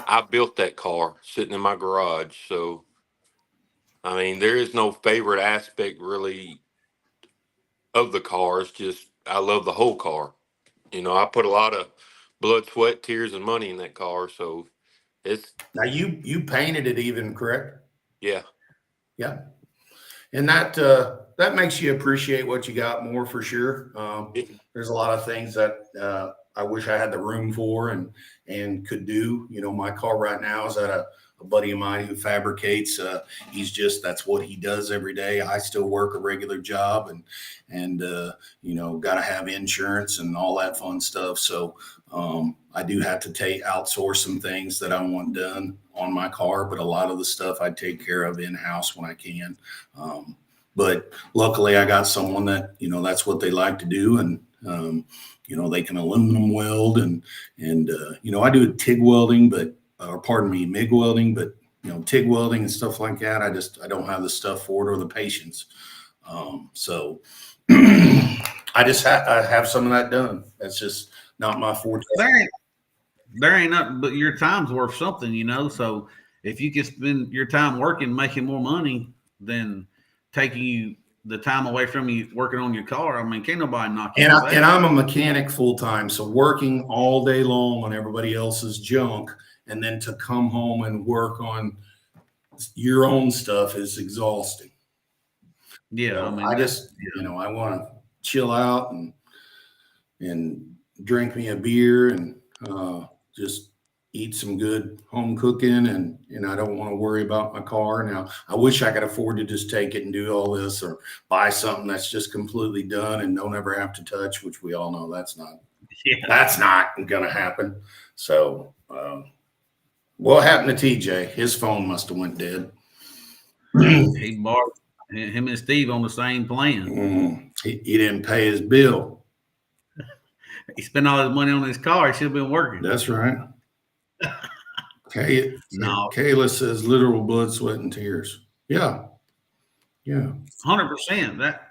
I built that car sitting in my garage. So, I mean, there is no favorite aspect really of the car. It's just I love the whole car. I put a lot of blood, sweat, tears, and money in that car. So it's Now you painted it even, correct? yeah. And that makes you appreciate what you got more for sure. There's a lot of things that I wish I had the room for and could do. My car right now is at a buddy of mine who fabricates. That's what he does every day. I still work a regular job and got to have insurance and all that fun stuff. So I do have to outsource some things that I want done on my car, but a lot of the stuff I take care of in-house when I can. But luckily I got someone that, that's what they like to do. And, they can aluminum weld and I do TIG welding, MIG welding, but, TIG welding and stuff like that. I don't have the stuff for it or the patience. So I have some of that done. That's just not my forte. There ain't nothing, but your time's worth something, So if you can spend your time working, making more money than taking the time away from you working on your car, I mean, can't nobody knock you. And I'm a mechanic full time, so working all day long on everybody else's junk, and then to come home and work on your own stuff is exhausting. Yeah, I want to chill out and drink me a beer and just eat some good home cooking and I don't want to worry about my car. Now, I wish I could afford to just take it and do all this or buy something that's just completely done and don't ever have to touch, which we all know that's not going to happen. So what happened to TJ? His phone must have went dead. He borrowed him and Steve on the same plan. He didn't pay his bill. He spent all his money on his car. He should have been working. That's right. Kayla says literal blood, sweat, and tears. Yeah. 100%. That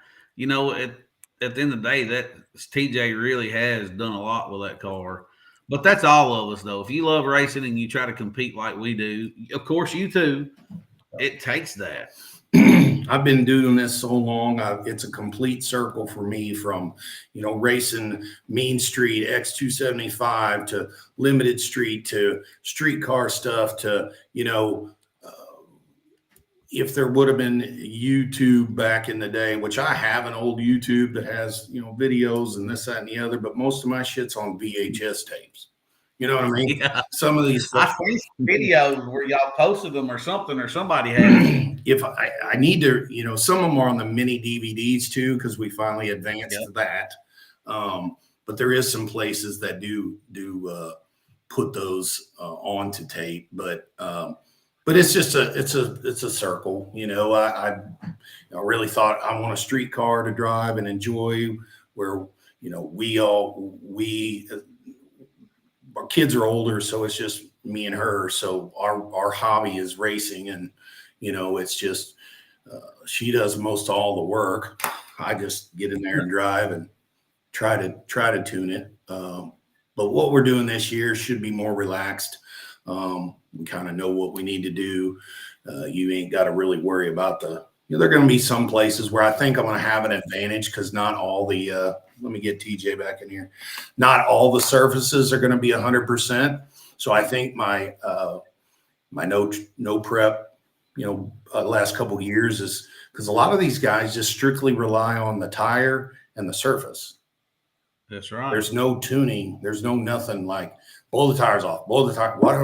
at the end of the day, that TJ really has done a lot with that car. But that's all of us, though. If you love racing and you try to compete like we do, of course you too. It takes that. I've been doing this so long. It's a complete circle for me from, racing Mean Street X275 to limited street to streetcar stuff to, if there would have been YouTube back in the day, which I have an old YouTube that has, videos and this, that, and the other, but most of my shit's on VHS tapes. You know what I mean? Yeah. Some of these. I seen some videos where y'all posted them or something, or somebody had. If I need to, some of them are on the mini DVDs too, because we finally advanced to that. But there is some places that do put those onto tape, but it's just it's a circle. I really thought I want a street car to drive and enjoy, where our kids are older, so it's just me and her. So our hobby is racing, and it's just she does most all the work. I just get in there and drive and try to tune it. But what we're doing this year should be more relaxed. We kind of know what we need to do. You ain't got to really worry about there are going to be some places where I think I'm going to have an advantage, because not all the let me get TJ back in here. Not all the surfaces are going to be 100%. So I think my no prep, last couple of years is because a lot of these guys just strictly rely on the tire and the surface. That's right. There's no tuning. There's no nothing like blow the tires off, blow the tire. Why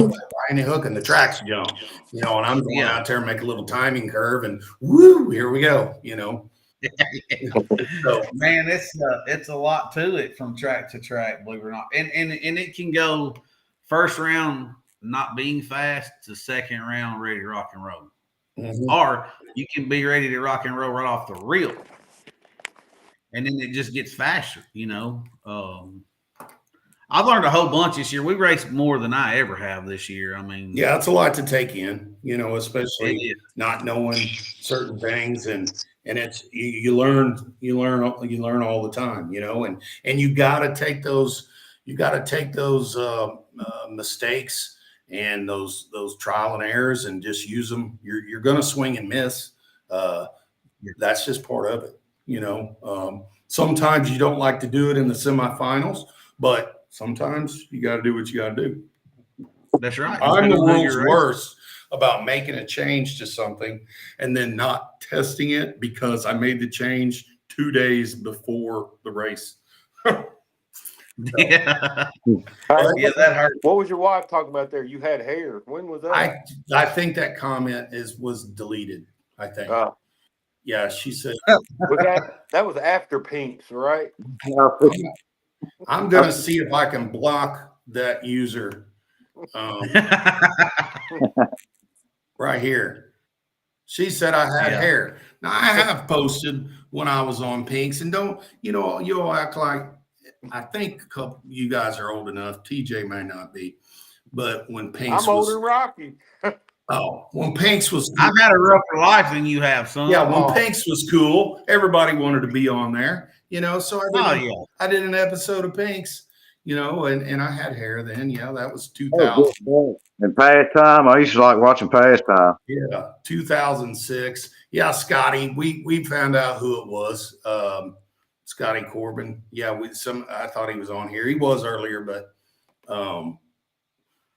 ain't hook and the tracks jump? And I'm going out there and make a little timing curve, and woo, here we go. So, man, it's a lot to it from track to track, believe it or not, and it can go first round not being fast to second round ready to rock and roll, or you can be ready to rock and roll right off the reel, and then it just gets faster. I've learned a whole bunch this year. We raced more than I ever have this year. I mean, yeah, it's a lot to take in, especially not knowing certain things, and it's you learn all the time, and you got to take those mistakes and those trial and errors and just use them. You're going to swing and miss. That's just part of it, Sometimes you don't like to do it in the semifinals, but sometimes you got to do what you got to do. That's right. I'm the world's worst about making a change to something and then not testing it because I made the change 2 days before the race. Yeah, that hurt. What was your wife talking about there? You had hair. When was that? I think that comment was deleted. I think. Yeah, she said. That was after Pinks, right? I'm gonna see if I can block that user. Right here. She said I had hair. Now I have posted when I was on Pinks, and you'll act like I think a couple you guys are old enough. TJ may not be, but when Pinks I'm older than Rocky. When Pinks was cool. I've had a rougher life than you have, son. Yeah, when Pinks was cool, everybody wanted to be on there, so I did an episode of Pinks, and I had hair then. Yeah, that was 2000. In Pastime, I used to like watching Pastime. Yeah, 2006. Yeah, Scotty, we found out who it was. Scotty Corbin. Yeah, I thought he was on here. He was earlier, but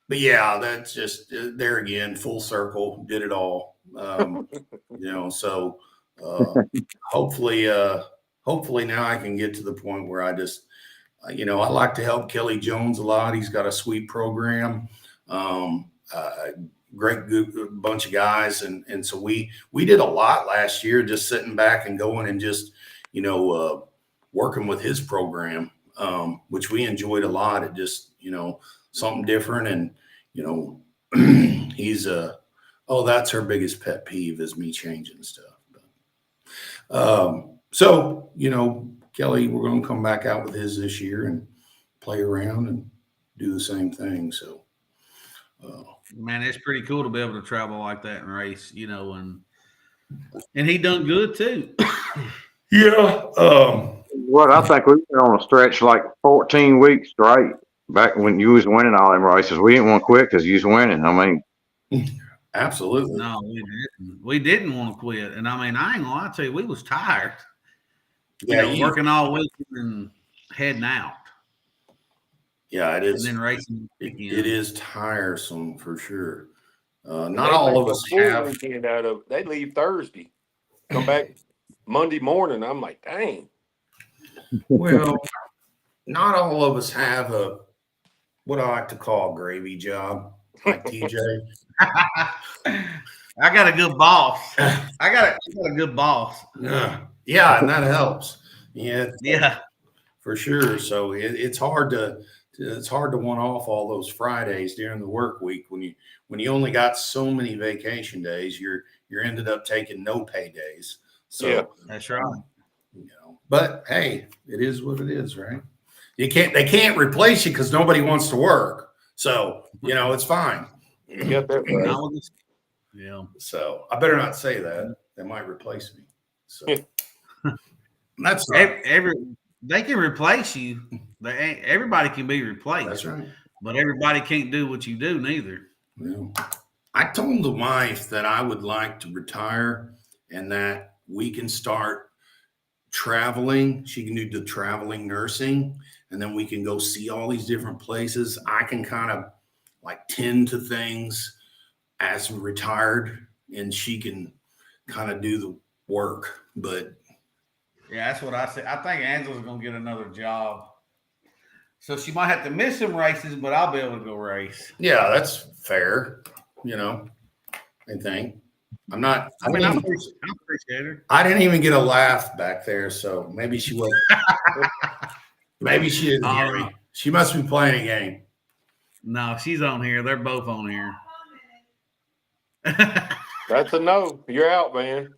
yeah, that's just there again, full circle, did it all. So hopefully now I can get to the point where I just, I like to help Kelly Jones a lot. He's got a sweet program, great bunch of guys. And so we did a lot last year, just sitting back and going and just, working with his program, which we enjoyed a lot. It just, something different. And, he's that's her biggest pet peeve is me changing stuff. So, Kelly, we're going to come back out with his this year and play around and do the same thing. So, man, it's pretty cool to be able to travel like that and race, and he done good too. Yeah. What I think we were on a stretch like 14 weeks straight back when you was winning all them races. We didn't want to quit because you was winning. I mean, absolutely. No, we didn't want to quit. And I mean, I ain't gonna lie to you, we was tired. Yeah, working all week and heading out. Yeah, it is. And then racing. It is tiresome for sure. Not all of us have. Weekend out of they leave Thursday, come back Monday morning. I'm like, dang. Well, not all of us have a what I like to call a gravy job, like TJ. I got a good boss. I got a good boss. Yeah, and that helps. Yeah, Yeah. for sure. So it's hard to one off all those Fridays during the work week when you only got so many vacation days. You're ended up taking no pay days. So Yeah. That's right. but hey, it is what it is, right? They can't replace you because nobody wants to work. So it's fine. You got that right. Not with this- Yeah. So I better not say that. They might replace me. So that's right. They can replace you. Everybody can be replaced. That's right. But everybody can't do what you do neither. Well, I told the wife that I would like to retire and that we can start traveling. She can do the traveling nursing, and then we can go see all these different places. I can kind of like tend to things as retired, and she can kind of do the work. But Yeah, that's what I said. I think Angela's gonna get another job. So she might have to miss some races, but I'll be able to go race. yeah, that's fair. I think I'm not. I appreciate her. I didn't even get a laugh back there, so maybe she was. Maybe she didn't hear me. She must be playing a game. No, she's on here. They're both on here. That's a no. You're out, man.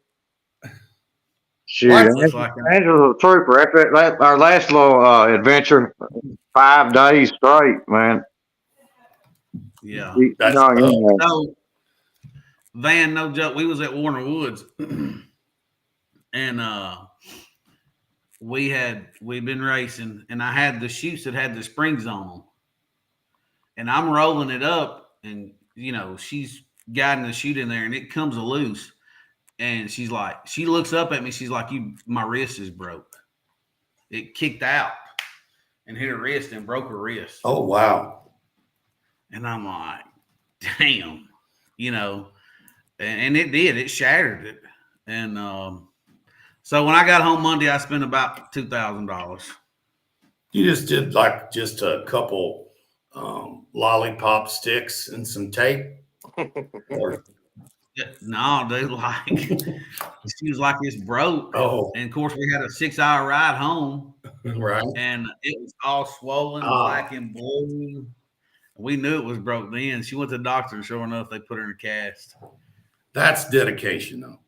Shoot, Looks like Angela's a trooper. After our last little adventure, 5 days straight, man. Yeah. That's So, Van, no joke. We was at Warner Woods, and we'd been racing, and I had the chutes that had the springs on them, and I'm rolling it up, and she's guiding the chute in there, and it comes loose, and she looks up at me, she's like, my wrist is broke. It kicked out and hit her wrist and broke her wrist. Oh wow! And I'm like, damn, and it did. It shattered it, and so when I got home Monday, I spent about $2,000. You just did like just a couple lollipop sticks and some tape. Or, No, dude, she was like, it's broke. oh, And of course, we had a 6-hour ride home, right. and it was all swollen, black and blue. We knew it was broke then. She went to the doctor, and sure enough, they put her in a cast. That's dedication, though.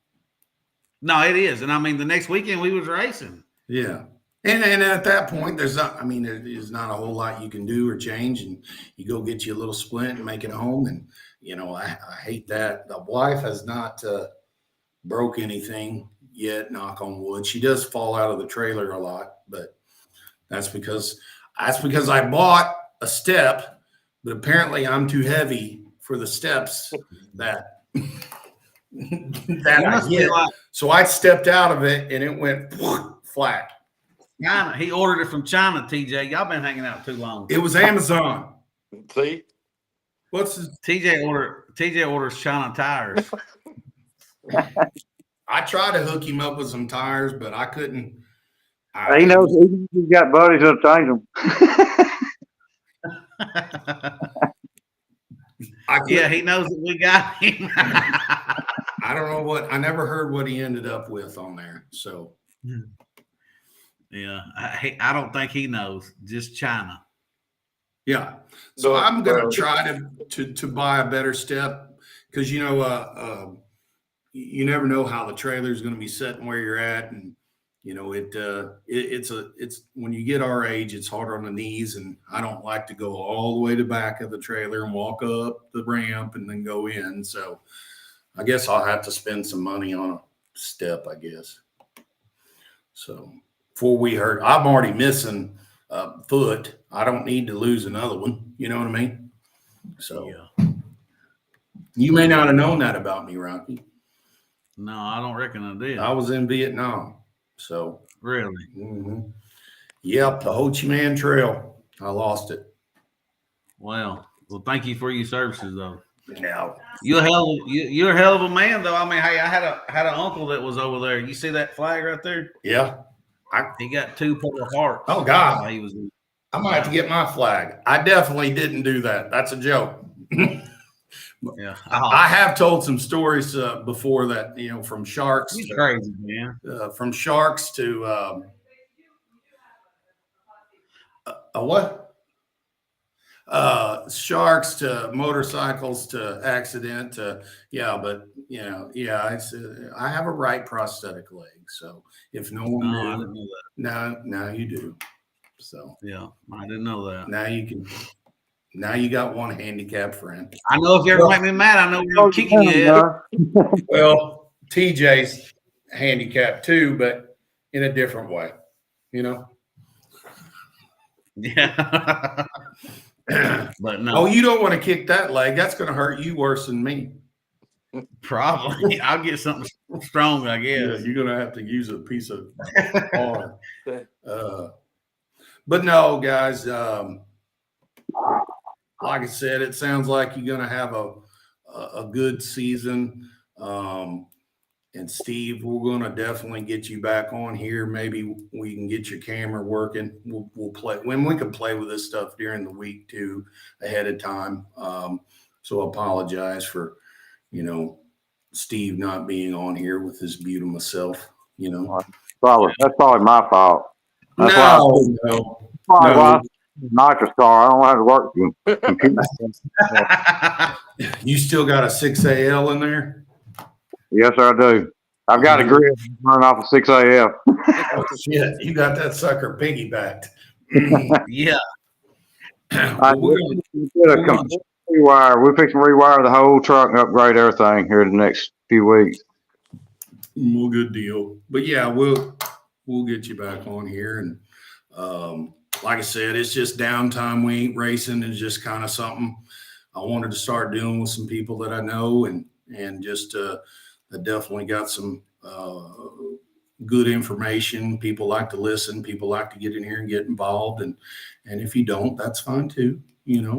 No, it is. And I mean, the next weekend we was racing. Yeah. And at that point, there's not a whole lot you can do or change. And you go get you a little splint and make it home. And, I hate that. The wife has not broke anything yet, knock on wood. She does fall out of the trailer a lot, but that's because I bought a step, but apparently I'm too heavy for the steps that I get. So I stepped out of it and it went flat. China. He ordered it from China, TJ. Y'all been hanging out too long. It was Amazon. See? TJ orders China tires. I tried to hook him up with some tires, but I couldn't. He knows he's got buddies that'll change them. Yeah, he knows that we got him. I don't know I never heard what he ended up with on there. So, yeah, I don't think he knows. Just China. Yeah. So I'm going to try to buy a better step because, you never know how the trailer is going to be sitting where you're at. And, it's when you get our age, it's harder on the knees. And I don't like to go all the way to the back of the trailer and walk up the ramp and then go in. So I guess I'll have to spend some money on a step, I guess. So before we hurt, I'm already missing a foot. I don't need to lose another one. You know what I mean? So yeah. You may not have known that about me, Rocky. No, I don't reckon I did. I was in Vietnam. So really? Mm-hmm. Yep, the Ho Chi Minh Trail. I lost it. Well, thank you for your services, though. Yeah. You're a hell of a man, though. I mean, hey, I had an uncle that was over there. You see that flag right there? Yeah. He got 2 Purple Hearts. Oh God. He was. I might have to get my flag. I definitely didn't do that. That's a joke. Yeah. I have told some stories before that, from sharks He's to, crazy, man. from sharks to a what? Sharks to motorcycles to accident to but I have a right prosthetic leg, so if no one No, I knew, didn't know that. now you do. So Yeah, I didn't know that. now you got one handicapped friend. I know if you ever make me mad, I know where I'm kicking you at. Well, TJ's handicapped too, but in a different way, Yeah. But no. Oh, you don't want to kick that leg. That's going to hurt you worse than me. Probably. I'll get something strong, I Yeah, guess. you're going to have to use a piece of arm. But no, guys, like I said, it sounds like you're going to have a good season. And Steve, we're going to definitely get you back on here. Maybe we can get your camera working. We'll play when we can play with this stuff during the week too, ahead of time. So I apologize for, Steve not being on here with his beautiful self. That's probably my fault. That's No. why nitrous car. I don't have to work the computer. You still got a 6AL in there? Yes, I do. I've got a grid running off of 6AF. Oh, shit. You got that sucker piggybacked. Yeah. We're Rewire. We're fixing to rewire the whole truck and upgrade everything here in the next few weeks. well, good deal. But yeah, we'll get you back on here. And like I said, it's just downtime. We ain't racing. It's just kind of something I wanted to start doing with some people that I know and just I definitely got some good information. People like to listen. People like to get in here and get involved. And if you don't, that's fine too,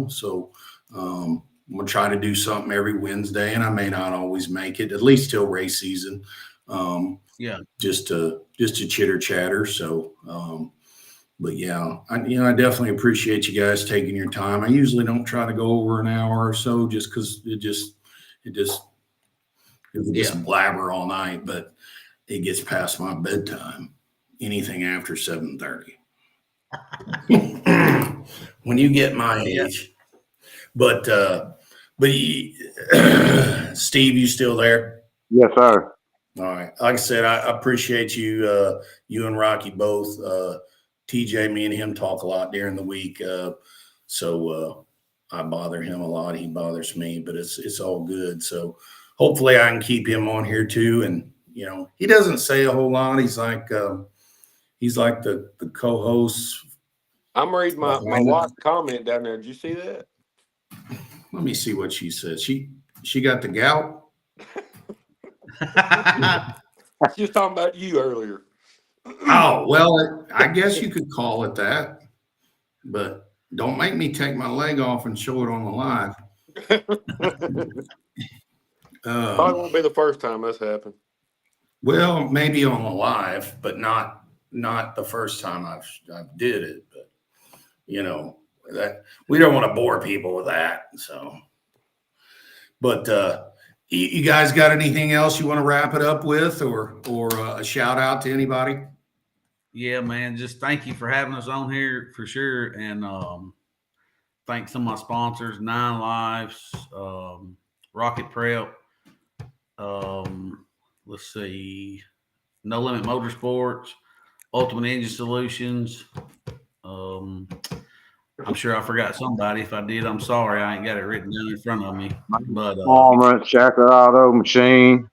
So I'm going to try to do something every Wednesday, and I may not always make it, at least till race season. Just to chitter chatter. So, but yeah, I definitely appreciate you guys taking your time. I usually don't try to go over an hour or so just because it just blabber all night, but it gets past my bedtime. Anything after 7:30. When you get my age. But Steve, you still there? Yes, sir. All right. Like I said, I appreciate you, you and Rocky both. TJ, me and him talk a lot during the week. So I bother him a lot. He bothers me, but it's all good. So hopefully I can keep him on here too. And, he doesn't say a whole lot. He's like the co-host. I'm reading my wife's comment down there. Did you see that? Let me see what she says. She got the gout. She was talking about you earlier. Oh, well, I guess you could call it that, but don't make me take my leg off and show it on the live. Probably won't be the first time that's happened. Well, maybe on the live, but not the first time I did it. But that we don't want to bore people with that. So, but you guys got anything else you want to wrap it up with, or a shout out to anybody? Yeah, man. Just thank you for having us on here for sure. And thanks to my sponsors, 9 Lives, Rocket Prep, let's see, No Limit Motorsports, Ultimate Engine Solutions. I'm sure I forgot somebody. If I did, I'm sorry. I ain't got it written down in front of me. But Shacker Auto Machine.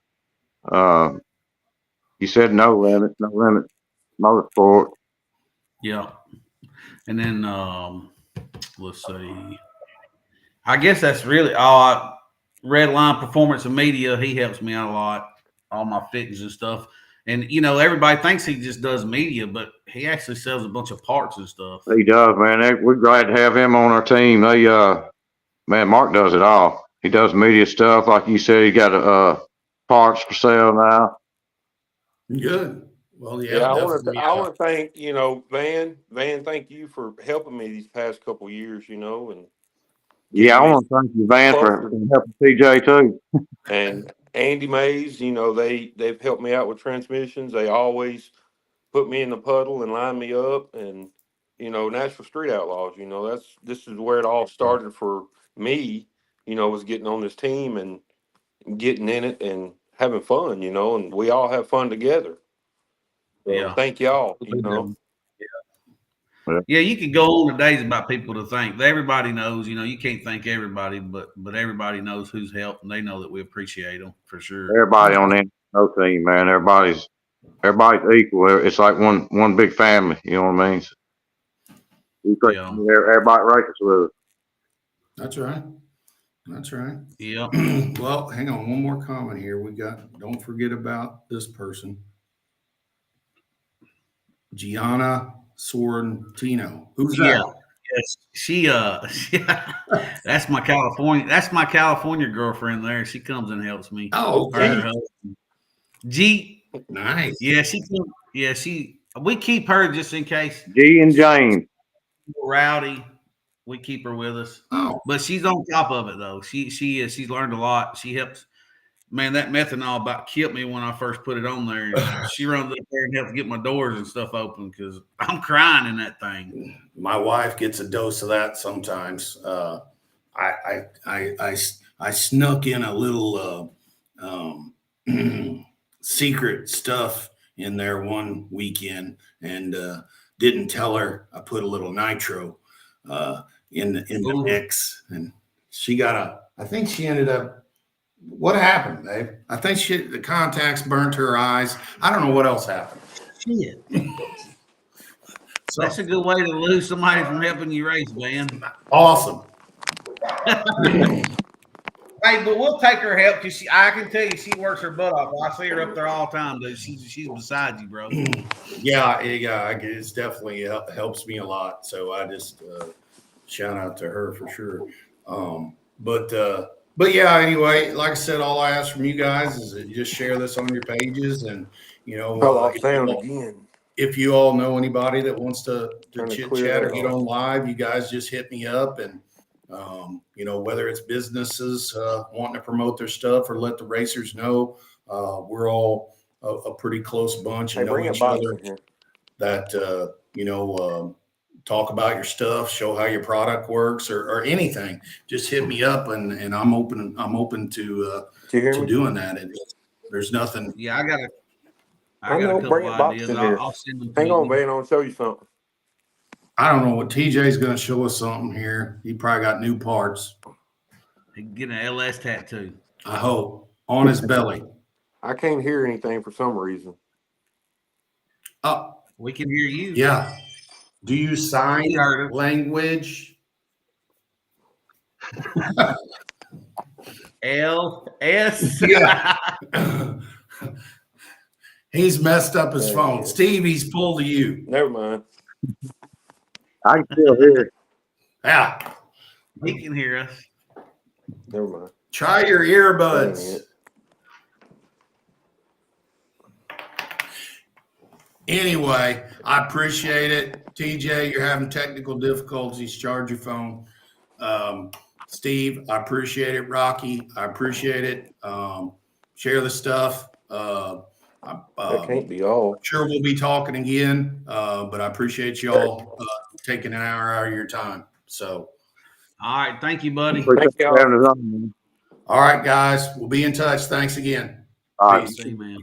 You said No Limit Motorsport. Yeah. And then let's see. I guess that's really all. Red Line Performance and Media. He helps me out a lot. All my fittings and stuff. And everybody thinks he just does media, but he actually sells a bunch of parts and stuff. He does, man. We're glad to have him on our team. Man, Mark does it all. He does media stuff, like you said. He got parts for sale now. Good. Well, Yeah, yeah, I want definitely. to. I want to thank Van. Van, thank you for helping me these past couple years. And Yeah, getting I me want to thank you, Van, for closer. helping TJ too. And Andy Mays, they've helped me out with transmissions. They always put me in the puddle and line me up. And Nashville Street Outlaws. This is where it all started for me. Was getting on this team and getting in it and having fun. And we all have fun together. So Yeah. thank y'all. Yeah, you could go on the days about people to thank. Everybody knows, you can't thank everybody, but everybody knows who's helped, and they know that we appreciate them for sure. Everybody on the NSO team, man. Everybody's equal. It's like one big family. You know what I mean? So we think Yeah, everybody races with us. That's right. That's right. yeah. Well, hang on. One more comment here. Don't forget about this person, Gianna Sorrentino. Who's Yeah. that? Yes. That's my California girlfriend there. She comes and helps me. Oh, Her and okay. her husband. G. Nice. We keep her just in case G and James. rowdy. We keep her with us. Oh, But she's on top of it though. She's learned a lot. She helps. Man, that methanol about killed me when I first put it on there. She runs up there and helps get my doors and stuff open because I'm crying in that thing. my wife gets a dose of that sometimes. I snuck in a little secret stuff in there one weekend and didn't tell her I put a little nitro in the Ooh. mix, and she got I think she ended up. What happened, babe? I think the contacts burnt her eyes. I don't know what else happened. Shit. So That's a good way to lose somebody from helping you race, man. awesome. Hey, but we'll take her help because I can tell you she works her butt off. I see her up there all the time, dude. She's beside you, bro. Yeah, it's definitely helps me a lot. So I just shout out to her for sure. But yeah, anyway, like I said, all I ask from you guys is that you just share this on your pages, and Fell off sound again. if you all know anybody that wants to Trying to chit clear chat or that get off. on live, you guys just hit me up. And whether it's businesses wanting to promote their stuff or let the racers know, we're all a pretty close bunch and Hey, know bring a each box other. in here. That talk about your stuff, show how your product works, or anything. Just hit me up, and I'm open to Did you hear me? doing that. There's nothing. Yeah, I got I a know. couple Bring a box ideas. in here. I'll send them. Hang on, Van. I'll show you something. I don't know what TJ's going to show us something here. He probably got new parts. He can get an LS tattoo. I hope on his belly. I can't hear anything for some reason. Oh, We can hear you. yeah. Do you sign He heard it. language? LS. Yeah. He's messed up his There phone. he is. Steve, he's pulled to you. Never mind. I can still hear it. Yeah. He can hear us. Never mind. Try your earbuds. Anyway, I appreciate it. TJ, you're having technical difficulties. Charge your phone. Steve, I appreciate it. Rocky, I appreciate it. Share the stuff. That can't be all. Sure, we'll be talking again, but I appreciate y'all taking an hour out of your time. So, All right. Thank you, buddy. Appreciate Thank y'all. having us on, man. all right, guys, we'll be in touch. Thanks again. All right. Peace. See you, man.